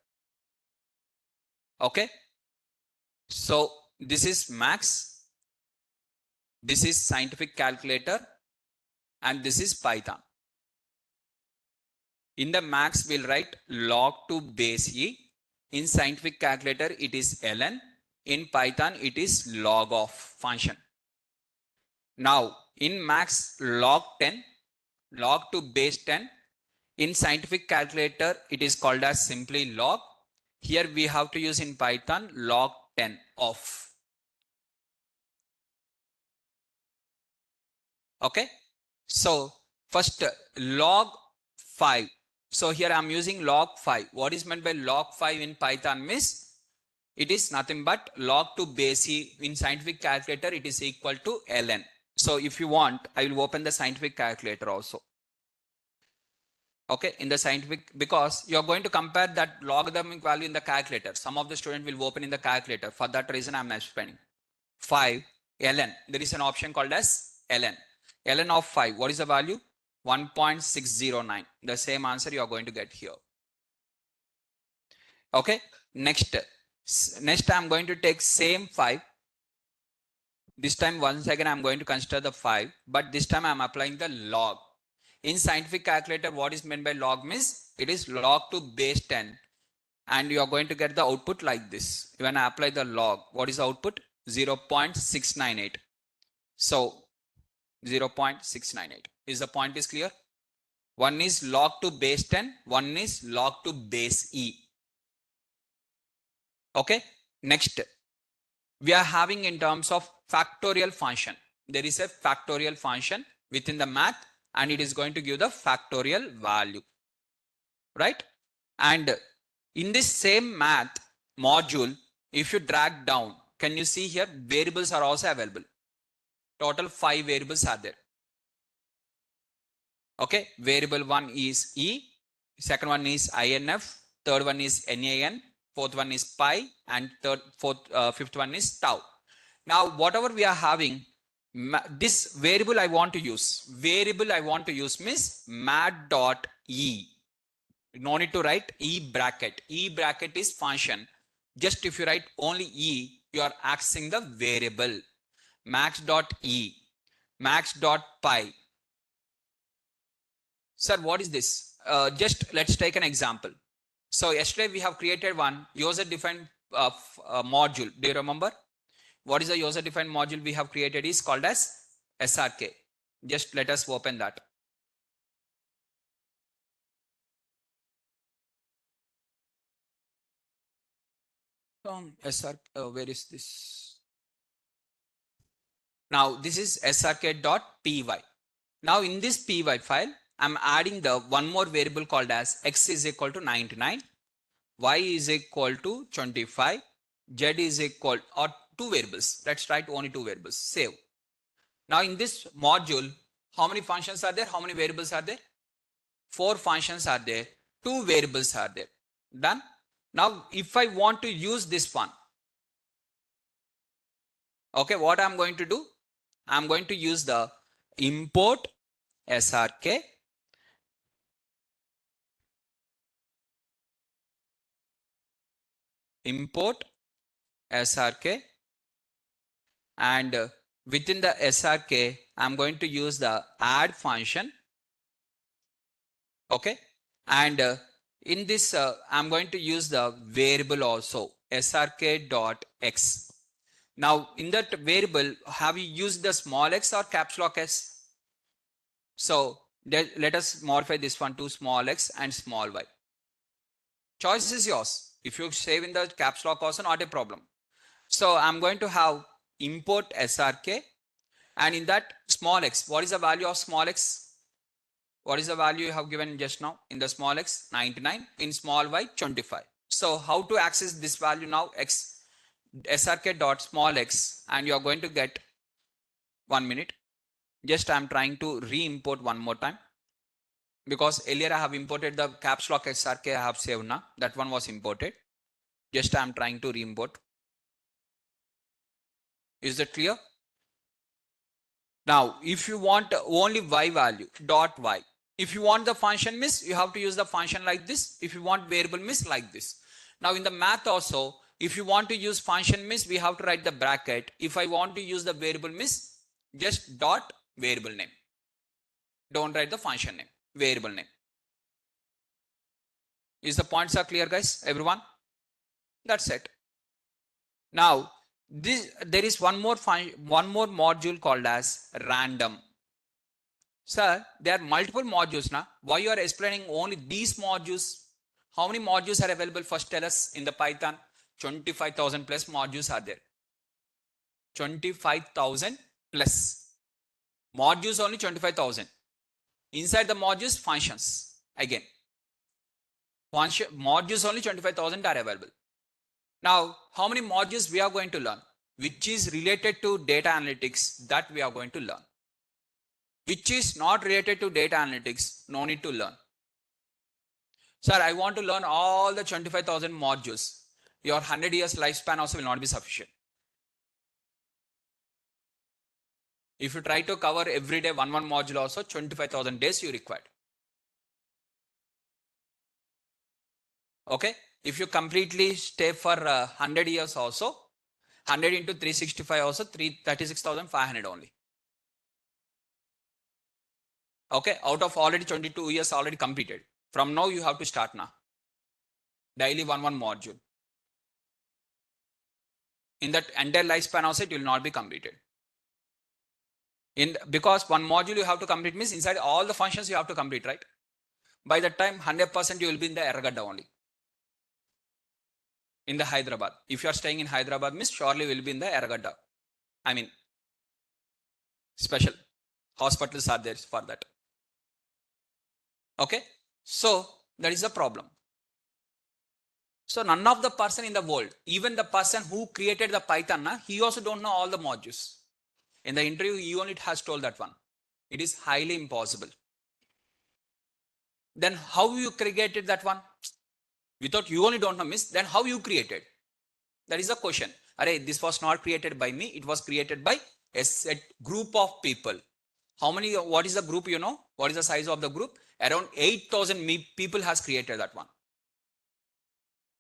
Okay. So this is max, this is scientific calculator, and this is Python. In the max, we'll write log to base e. In scientific calculator, it is ln. In Python, it is log of function. Now, in max, log 10, log to base 10. In scientific calculator, it is called as simply log. Here we have to use in Python log 10 of. Okay. So first log 5. So here I am using log 5. What is meant by log 5 in Python means it is nothing but log to base e. In scientific calculator, it is equal to ln. So if you want, I will open the scientific calculator also. Okay, in the scientific, because you are going to compare that logarithmic value in the calculator. Some of the student will open in the calculator. For that reason, I am explaining. 5 ln. There is an option called as ln. Ln of 5. What is the value? 1.609. The same answer you are going to get here. Okay. Next I am going to take same 5. This time once again I am going to consider the 5, but this time I am applying the log. In scientific calculator, what is meant by log means it is log to base 10, and you are going to get the output like this. When I apply the log, what is the output? 0.698. So 0.698. Is the point is clear? One is log to base 10, one is log to base e. Okay. Next, we are having in terms of factorial function. There is a factorial function within the math, and it is going to give the factorial value, right? And in this same math module, if you drag down, can you see here variables are also available? Total 5 variables are there. Okay, variable 1 is e, second one is inf, third one is nan, fourth one is pi, and fifth one is tau. Now, whatever we are having, this variable I want to use means mat.e. No need to write e bracket. E bracket is function. Just if you write only e, you are accessing the variable. Max.e, max.pi. Sir, what is this? Just let's take an example. So yesterday we have created one user-defined module. Do you remember? What is the user-defined module we have created is called as SRK. Just let us open that. Where is this? Now this is srk.py. Now in this py file, I'm adding the one more variable called as x is equal to 99, y is equal to 25, z is equal, or two variables. Let's write only two variables. Save. Now in this module, how many functions are there? How many variables are there? 4 functions are there. 2 variables are there. Done. Now if I want to use this one, okay, what I'm going to do? I'm going to use the import srk and within the srk I'm going to use the add function. Okay, and in this I'm going to use the variable also srk.x. Now in that variable, have you used the small x or caps lock s? So let us modify this one to small x and small y. Choice is yours. If you save in the caps lock also, not a problem. So I'm going to have import srk, and in that small x, what is the value of small x? What is the value you have given just now? In the small x, 99, in small y, 25. So how to access this value now? X srk dot small x, and you are going to get 1 minute. Just I'm trying to re-import one more time, because earlier I have imported the caps lock srk I have saved now. That one was imported. Just I'm trying to re-import. Is that clear? Now, if you want only y value, dot y. If you want the function miss, you have to use the function like this. If you want variable miss, like this. Now in the math also, if you want to use function miss, we have to write the bracket. If I want to use the variable miss, just dot variable name. Don't write the function name, variable name. Is the points are clear, guys? Everyone? That's it. Now, there is one more module called as random. Sir, there are multiple modules now. Why you are explaining only these modules? How many modules are available? First tell us. In the Python, 25,000 plus modules are there. 25,000 plus. Modules only 25,000. Inside the modules, functions. Again. Modules only 25,000 are available. Now, how many modules we are going to learn? Which is related to data analytics, that we are going to learn. Which is not related to data analytics, no need to learn. Sir, I want to learn all the 25,000 modules. Your 100 years lifespan also will not be sufficient. If you try to cover every day one module also, 25,000 days you require. Okay. If you completely stay for 100 years also, 100 into 365 also, 36,500 only. Okay, out of already 22 years already completed. From now you have to start now. Daily one module. In that entire lifespan also it will not be completed. Because one module you have to complete means inside all the functions you have to complete, right? By the time 100% you will be in the Erragadda only. In the Hyderabad. If you are staying in Hyderabad means surely will be in the Erragadda. I mean, special hospitals are there for that. Okay. So that is the problem. So none of the person in the world, even the person who created the Python, he also don't know all the modules. In the interview, he only has told that one. It is highly impossible. Then how you created that one? Without you only don't know means, then how you created? That is the question. Array, this was not created by me. It was created by a set group of people. How many, what is the group, you know? What is the size of the group? Around 8,000 people has created that one.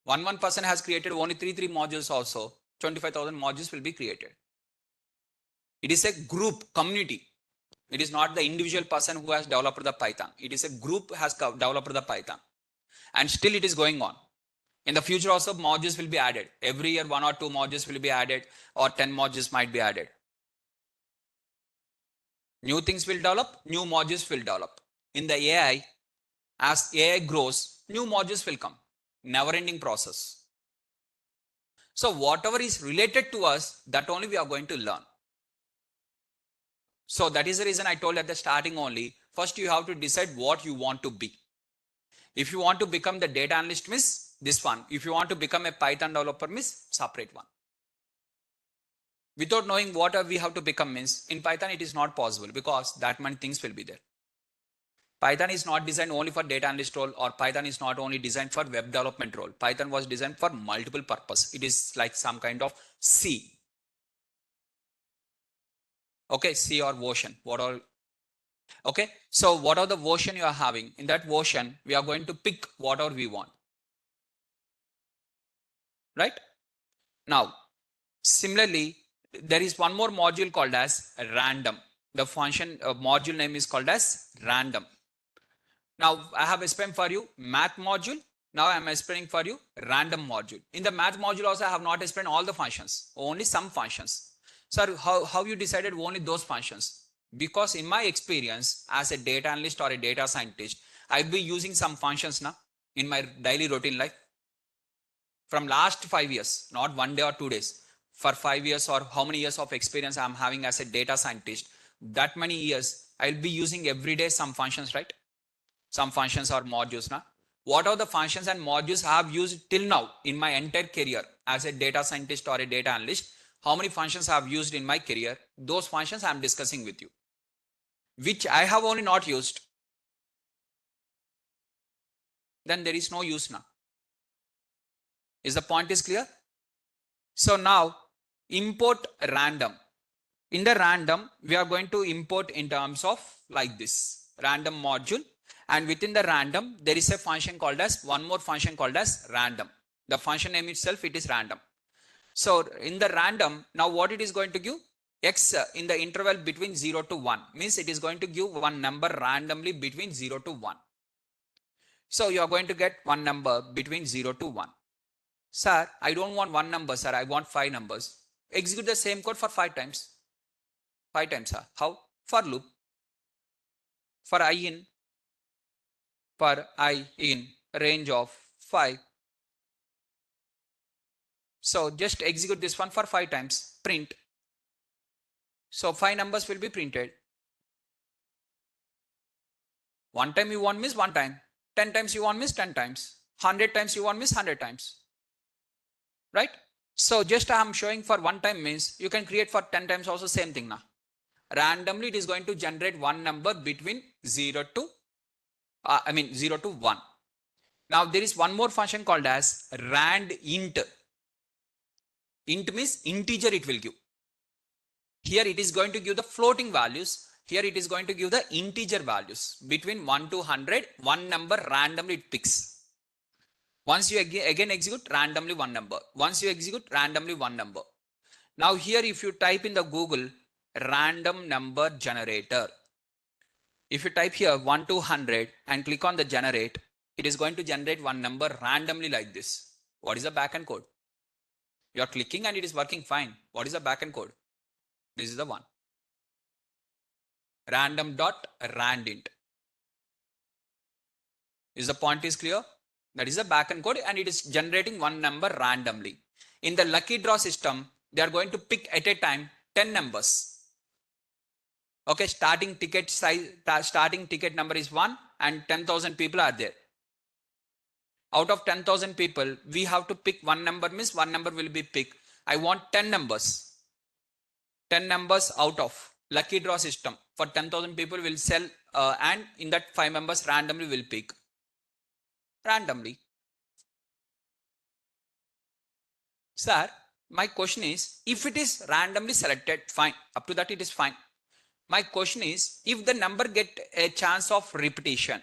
One person has created only three modules also. 25,000 modules will be created. It is a group, community. It is not the individual person who has developed the Python. It is a group has developed the Python. And still it is going on. In the future also modules will be added. Every year 1 or 2 modules will be added or 10 modules might be added. New things will develop, new modules will develop. In the AI, as AI grows, new modules will come. Never ending process. So whatever is related to us, that only we are going to learn. So that is the reason I told at the starting only, first you have to decide what you want to be. If you want to become the data analyst means this one. If you want to become a Python developer means separate one. Without knowing what we have to become means in Python it is not possible because that many things will be there. Python is not designed only for data analyst role or Python is not only designed for web development role. Python was designed for multiple purpose. It is like some kind of C. Okay, C or version. What all? Okay, so what are the version you are having? In that version, we are going to pick whatever we want. Right? Now, similarly, there is one more module called as random. The function module name is called as random. Now I have explained for you math module. Now I am explaining for you random module. In the math module also I have not explained all the functions, only some functions. Sir, how you decided only those functions? Because in my experience as a data analyst or a data scientist, I'll be using some functions now in my daily routine life. From last 5 years, not 1 day or 2 days, for 5 years or how many years of experience I'm having as a data scientist, that many years I'll be using every day some functions, right? Some functions or modules. What are the functions and modules I have used till now in my entire career as a data scientist or a data analyst? How many functions I have used in my career? Those functions I am discussing with you. Which I have only not used. Then there is no use now. Is the point is clear? So now import random. In the random, we are going to import in terms of like this random module. And within the random, there is a function called as one more function called as random. The function name itself, it is random. So in the random, now what it is going to give? X in the interval between 0 to 1 means it is going to give one number randomly between 0 to 1. So you are going to get one number between 0 to 1. Sir, I don't want one number, sir. I want 5 numbers. Execute the same code for 5 times. 5 times, sir. How? For loop. For I in range of 5. So just execute this one for 5 times. Print. So 5 numbers will be printed. One time you want means one time. 10 times you want means 10 times. 100 times you want means 100 times. Right? So just I am showing for one time means you can create for 10 times also same thing now. Randomly it is going to generate one number between 0 to 0 to 1. Now there is one more function called as rand int. Int means integer it will give. Here it is going to give the floating values. Here it is going to give the integer values. Between 1 to 100, one number randomly it picks. Once you again execute randomly one number. Once you execute randomly one number. Now here if you type in the Google random number generator, If you type here 1 to 100 and click on the generate, it is going to generate one number randomly like this. What is the backend code? You are clicking and it is working fine. What is the backend code? This is the one. Random.randint. Is the point is clear? That is the backend code and it is generating one number randomly. In the lucky draw system, they are going to pick at a time 10 numbers. Okay, starting ticket size, starting ticket number is 1 and 10,000 people are there. Out of 10,000 people, we have to pick one number, means one number will be picked. I want 10 numbers. 10 numbers out of lucky draw system. For 10,000 people will sell and in that 5 members randomly will pick. Randomly. Sir, my question is, if it is randomly selected, fine. Up to that it is fine. My question is, if the number get a chance of repetition,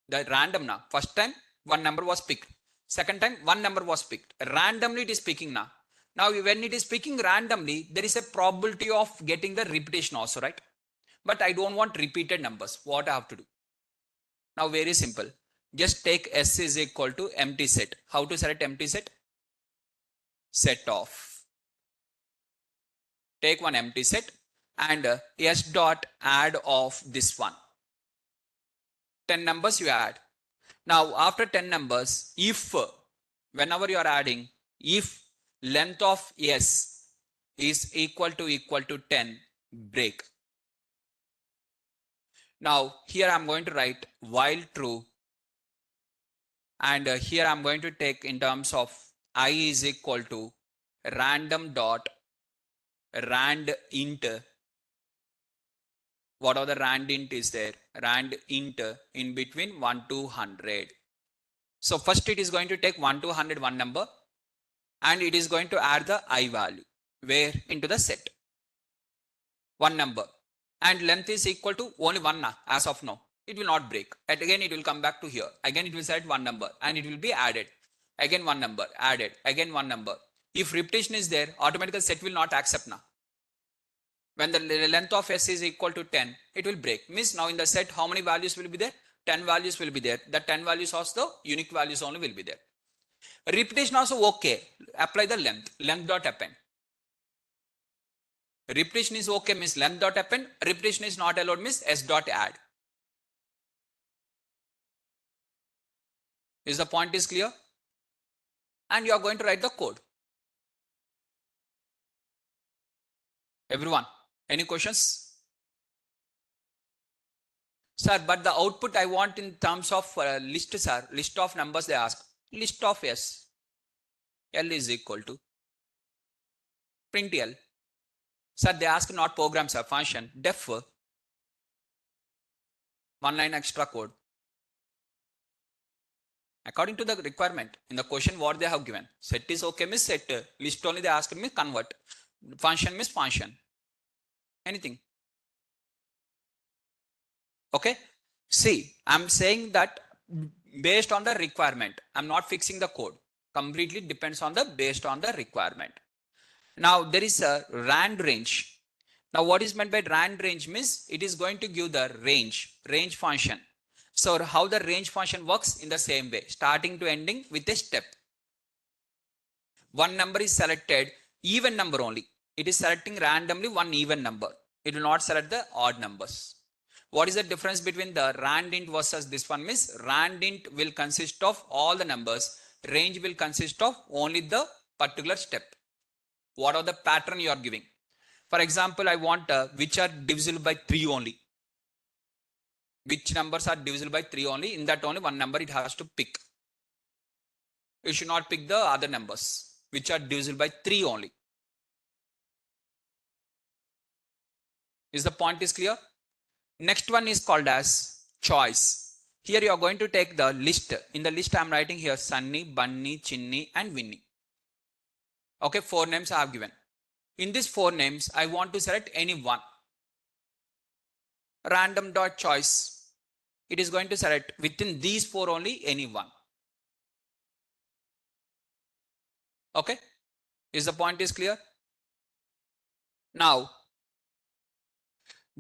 the random now, first time one number was picked, second time one number was picked, randomly it is picking now. Now when it is picking randomly, there is a probability of getting the repetition also, right? But I don't want repeated numbers. What I have to do? Now very simple. Just take S is equal to empty set. How to select empty set? Set off. Take one empty set and S dot add of this one. 10 numbers you add. Now after 10 numbers, if whenever you are adding, if length of S is equal to 10, break. Now here I am going to write while true and here I am going to take in terms of I is equal to random dot rand int. What are the rand int is there? Rand int in between 1 to 100. So first it is going to take 1 to 100 one number and it is going to add the I value. Where? Into the set. One number. And length is equal to only one as of now. It will not break. And again it will come back to here. Again it will set one number and it will be added. Again one number, added. Again one number. If repetition is there, automatically set will not accept now. When the length of S is equal to 10, it will break. Means now in the set, how many values will be there? 10 values will be there. The 10 values also, unique values only will be there. Repetition also okay. Apply the length. Length dot append. Repetition is okay, means length dot append. Repetition is not allowed, means S dot add. Is the point is clear? And you are going to write the code. Everyone, any questions? Sir, but the output I want in terms of list, sir. List of numbers they ask. List of S. L is equal to print L. Sir, they ask not program, sir. Function. Def. One line extra code. According to the requirement. In the question what they have given. Set is okay, means set. List only they ask me convert. Function means function. Anything. Okay. See, I'm saying that based on the requirement. I'm not fixing the code. Completely depends on the based on the requirement. Now there is a rand range. Now what is meant by rand range means it is going to give the range function. So how the range function works in the same way, starting to ending with a step. One number is selected, even number only. It is selecting randomly one even number. It will not select the odd numbers. What is the difference between the rand int versus this one means rand int will consist of all the numbers. Range will consist of only the particular step. What are the pattern you are giving? For example, I want which are divisible by 3 only. Which numbers are divisible by 3 only? In that only one number it has to pick. You should not pick the other numbers which are divisible by 3 only. Is the point is clear? Next one is called as choice. Here you are going to take the list. In the list I am writing here Sunny, Bunny, Chinny and Winnie. Okay, 4 names I have given. In these 4 names, I want to select any one. Random dot choice. It is going to select within these 4 only any one. Okay. Is the point is clear? Now,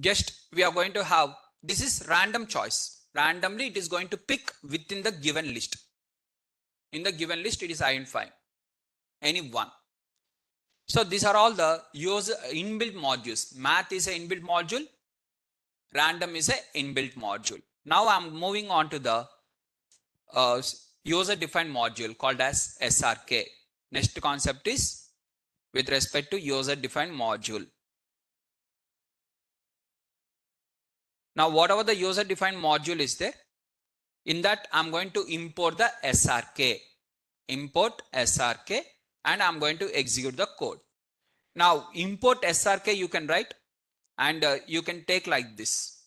Just we are going to have, this is random choice. Randomly it is going to pick within the given list. In the given list it is identifying any one. So these are all the user inbuilt modules. Math is an inbuilt module. Random is an inbuilt module. Now I'm moving on to the user defined module called as SRK. Next concept is with respect to user defined module. Now whatever the user defined module is there, in that I'm going to import the SRK. Import SRK and I'm going to execute the code. Now import SRK you can write and you can take like this.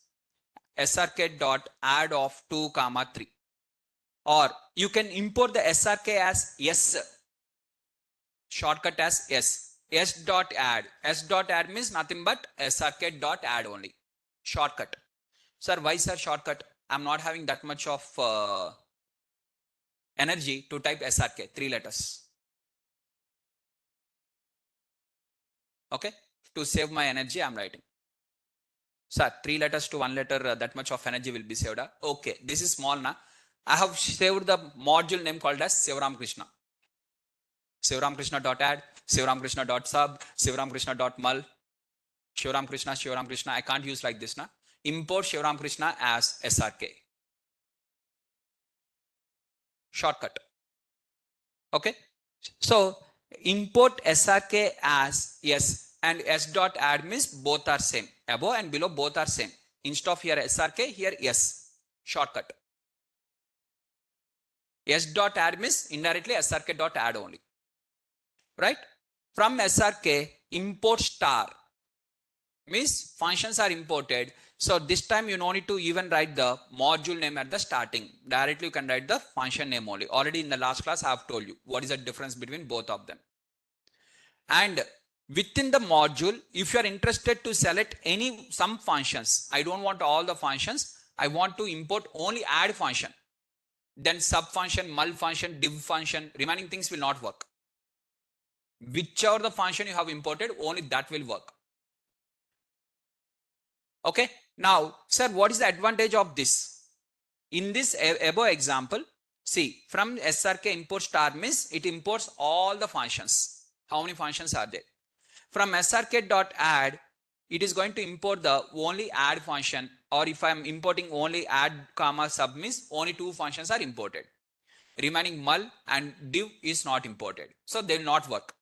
SRK dot add of 2 comma 3, or you can import the SRK as S, shortcut as S dot add. S dot add means nothing but SRK dot add only, shortcut. Sir, why sir shortcut? I'm not having that much of energy to type SRK 3 letters. Okay, to save my energy I'm writing. Sir, 3 letters to 1 letter, that much of energy will be saved. Okay, this is small na. I have saved the module name called as Sivaram Krishna. Sivaram Krishna dot add, Sivaram Krishna dot sub, Sivaram Krishna dot mul, Sivaram Krishna. I can't use like this na. Import Sivaram Krishna as SRK. Shortcut. Okay. So import SRK as S, and S dot add means both are same. Above and below both are same. Instead of here SRK, here S. Shortcut. S dot add means indirectly SRK dot add only. Right? From SRK, import star means functions are imported. So this time you no need to even write the module name at the starting. Directly you can write the function name only. Already in the last class I have told you what is the difference between both of them. And within the module, if you are interested to select some functions, I don't want all the functions, I want to import only add function, then sub function, mul function, div function, remaining things will not work. Whichever the function you have imported, only that will work. Okay. Now, sir, what is the advantage of this? In this above example, see, from SRK import star means it imports all the functions. How many functions are there? From SRK dot add, it is going to import the only add function, or if I am importing only add comma sub means only 2 functions are imported. Remaining mul and div is not imported. So they will not work.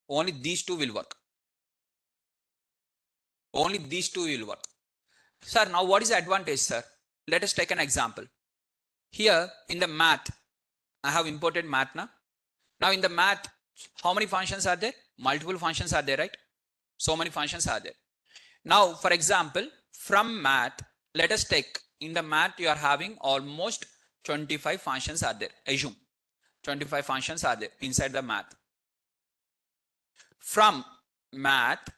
Only these two will work. Only these two will work. Sir, now what is the advantage, sir? Let us take an example. Here in the math, I have imported math now. Now in the math, how many functions are there? Multiple functions are there, right? So many functions are there. Now, for example, from math, let us take, in the math you are having almost 25 functions are there. Assume 25 functions are there inside the math. From math,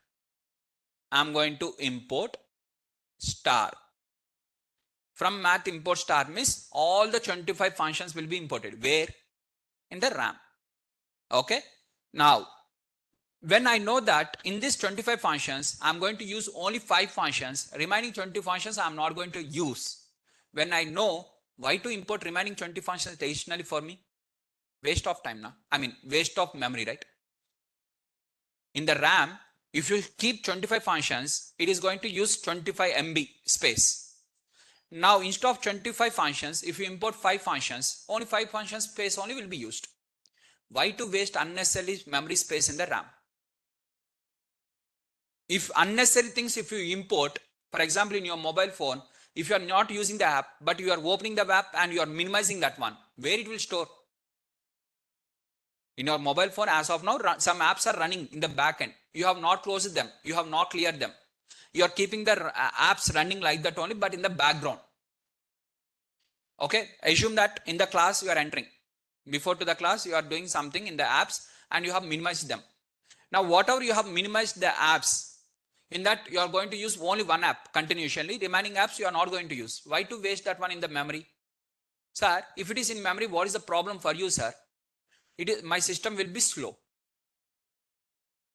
I'm going to import star. From math import star means all the 25 functions will be imported. Where? In the RAM. Okay. Now, when I know that in this 25 functions, I'm going to use only 5 functions, remaining 20 functions I'm not going to use. When I know, why to import remaining 20 functions additionally for me? Waste of time now. I mean, waste of memory, right? In the RAM, if you keep 25 functions, it is going to use 25 MB space. Now, instead of 25 functions, if you import 5 functions, only 5 functions space only will be used. Why to waste unnecessary memory space in the RAM? If unnecessary things, if you import, for example, in your mobile phone, if you are not using the app, but you are opening the app and you are minimizing that one, where it will store? In your mobile phone, as of now, some apps are running in the back end. You have not closed them. You have not cleared them. You are keeping the apps running like that only, but in the background. Okay. Assume that in the class you are entering. Before to the class, you are doing something in the apps and you have minimized them. Now, whatever you have minimized the apps, in that you are going to use only one app continuously. Remaining apps you are not going to use. Why to waste that one in the memory? Sir, if it is in memory, what is the problem for you, sir? It is, my system will be slow.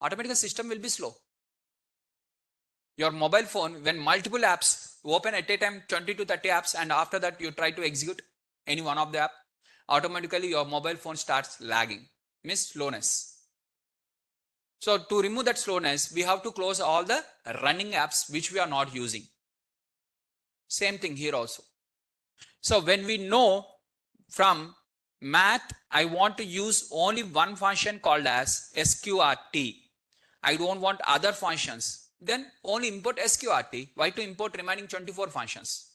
Automatically system will be slow. Your mobile phone, when multiple apps open at a time, 20 to 30 apps, and after that you try to execute any one of the app, automatically your mobile phone starts lagging, means slowness. So to remove that slowness, we have to close all the running apps which we are not using. Same thing here also. So when we know from math, I want to use only one function called as sqrt. I don't want other functions. Then only import sqrt. Why to import remaining 24 functions?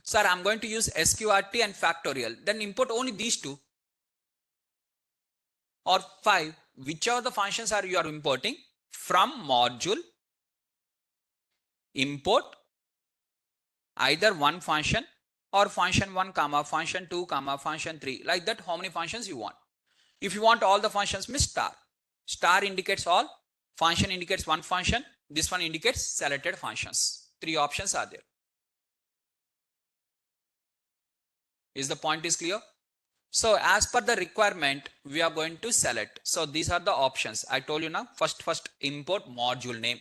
Sir, I'm going to use sqrt and factorial. Then import only these two or 5. Which of the functions are you are importing? From module, import either one function or function 1 comma function 2 comma function 3, like that. How many functions you want? If you want all the functions, miss star indicates all, function indicates one function, this one indicates selected functions. 3 options are there. Is the point is clear? So as per the requirement, we are going to select. So these are the options I told you now. First import module name.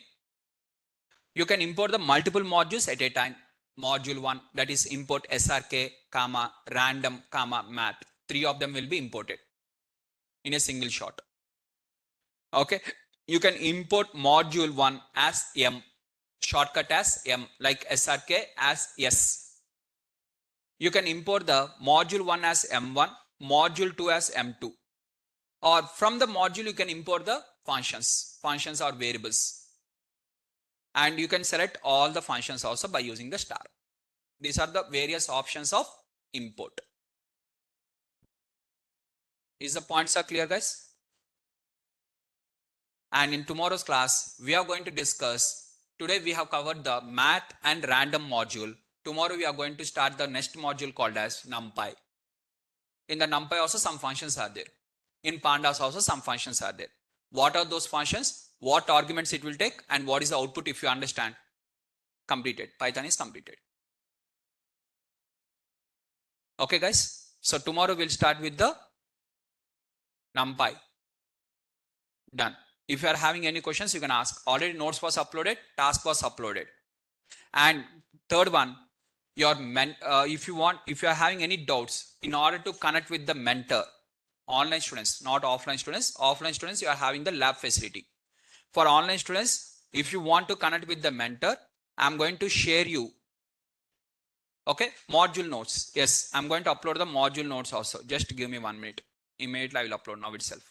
You can import the multiple modules at a time. Module 1, that is import srk comma random comma math. 3 of them will be imported in a single shot. Okay, you can import module 1 as m, shortcut as m, like srk as s. You can import the module 1 as m1, module 2 as m2, or from the module you can import the functions or variables, and you can select all the functions also by using the star. These are the various options of import. Is the points are clear, guys? And in tomorrow's class, we are going to discuss, today we have covered the math and random module. Tomorrow we are going to start the next module called as NumPy. In the NumPy also some functions are there. In Pandas also some functions are there. What are those functions? What arguments it will take? And what is the output if you understand? Completed. Python is completed. Okay, guys. So tomorrow we'll start with the NumPy. Done. If you are having any questions, you can ask. Already notes was uploaded, task was uploaded. And third one, if you are having any doubts, in order to connect with the mentor, online students, not offline students, you are having the lab facility. For online students, if you want to connect with the mentor, I'm going to share you, okay, module notes. Yes, I'm going to upload the module notes also. Just give me 1 minute. Immediately I will upload now itself.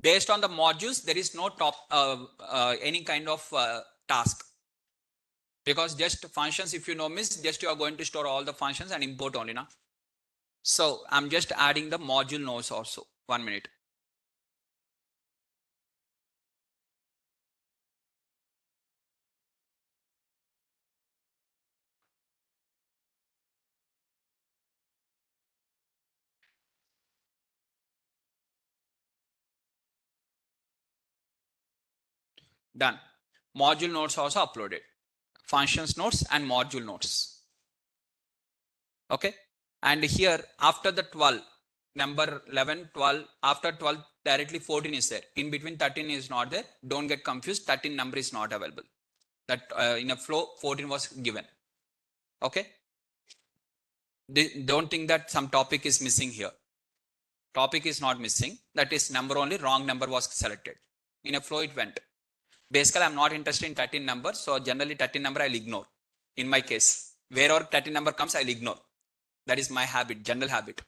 Based on the modules, there is no any kind of task, because just functions, if you know, means just you are going to store all the functions and import only now. So I'm just adding the module nodes also. 1 minute. Done. Module nodes also uploaded. Functions nodes and module nodes. Okay. And here after the 12, number 11, 12, after 12 directly 14 is there. In between 13 is not there. Don't get confused. 13 number is not available. That in a flow 14 was given. Okay. Don't think that some topic is missing here. Topic is not missing. That is number only, wrong number was selected. In a flow it went. Basically, I'm not interested in 13 number. So generally 13 number I'll ignore. In my case, wherever 13 number comes, I'll ignore. That is my habit, general habit.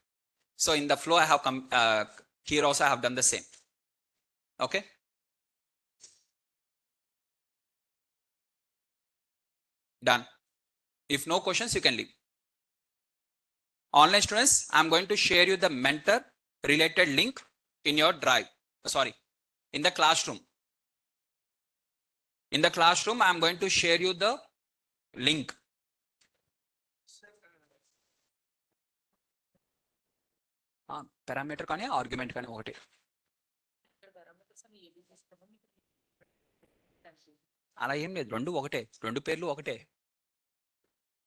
So in the flow I have come, here also I have done the same. Okay. Done. If no questions, you can leave. Online students, I'm going to share you the mentor related link in your drive. Sorry, in the classroom. In the classroom, I'm going to share you the link. Parameter కానీ argument కానీ ఒకటి. అలా ఏం లేదు, రెండు ఒకటే, రెండు పేర్లు ఒకటే.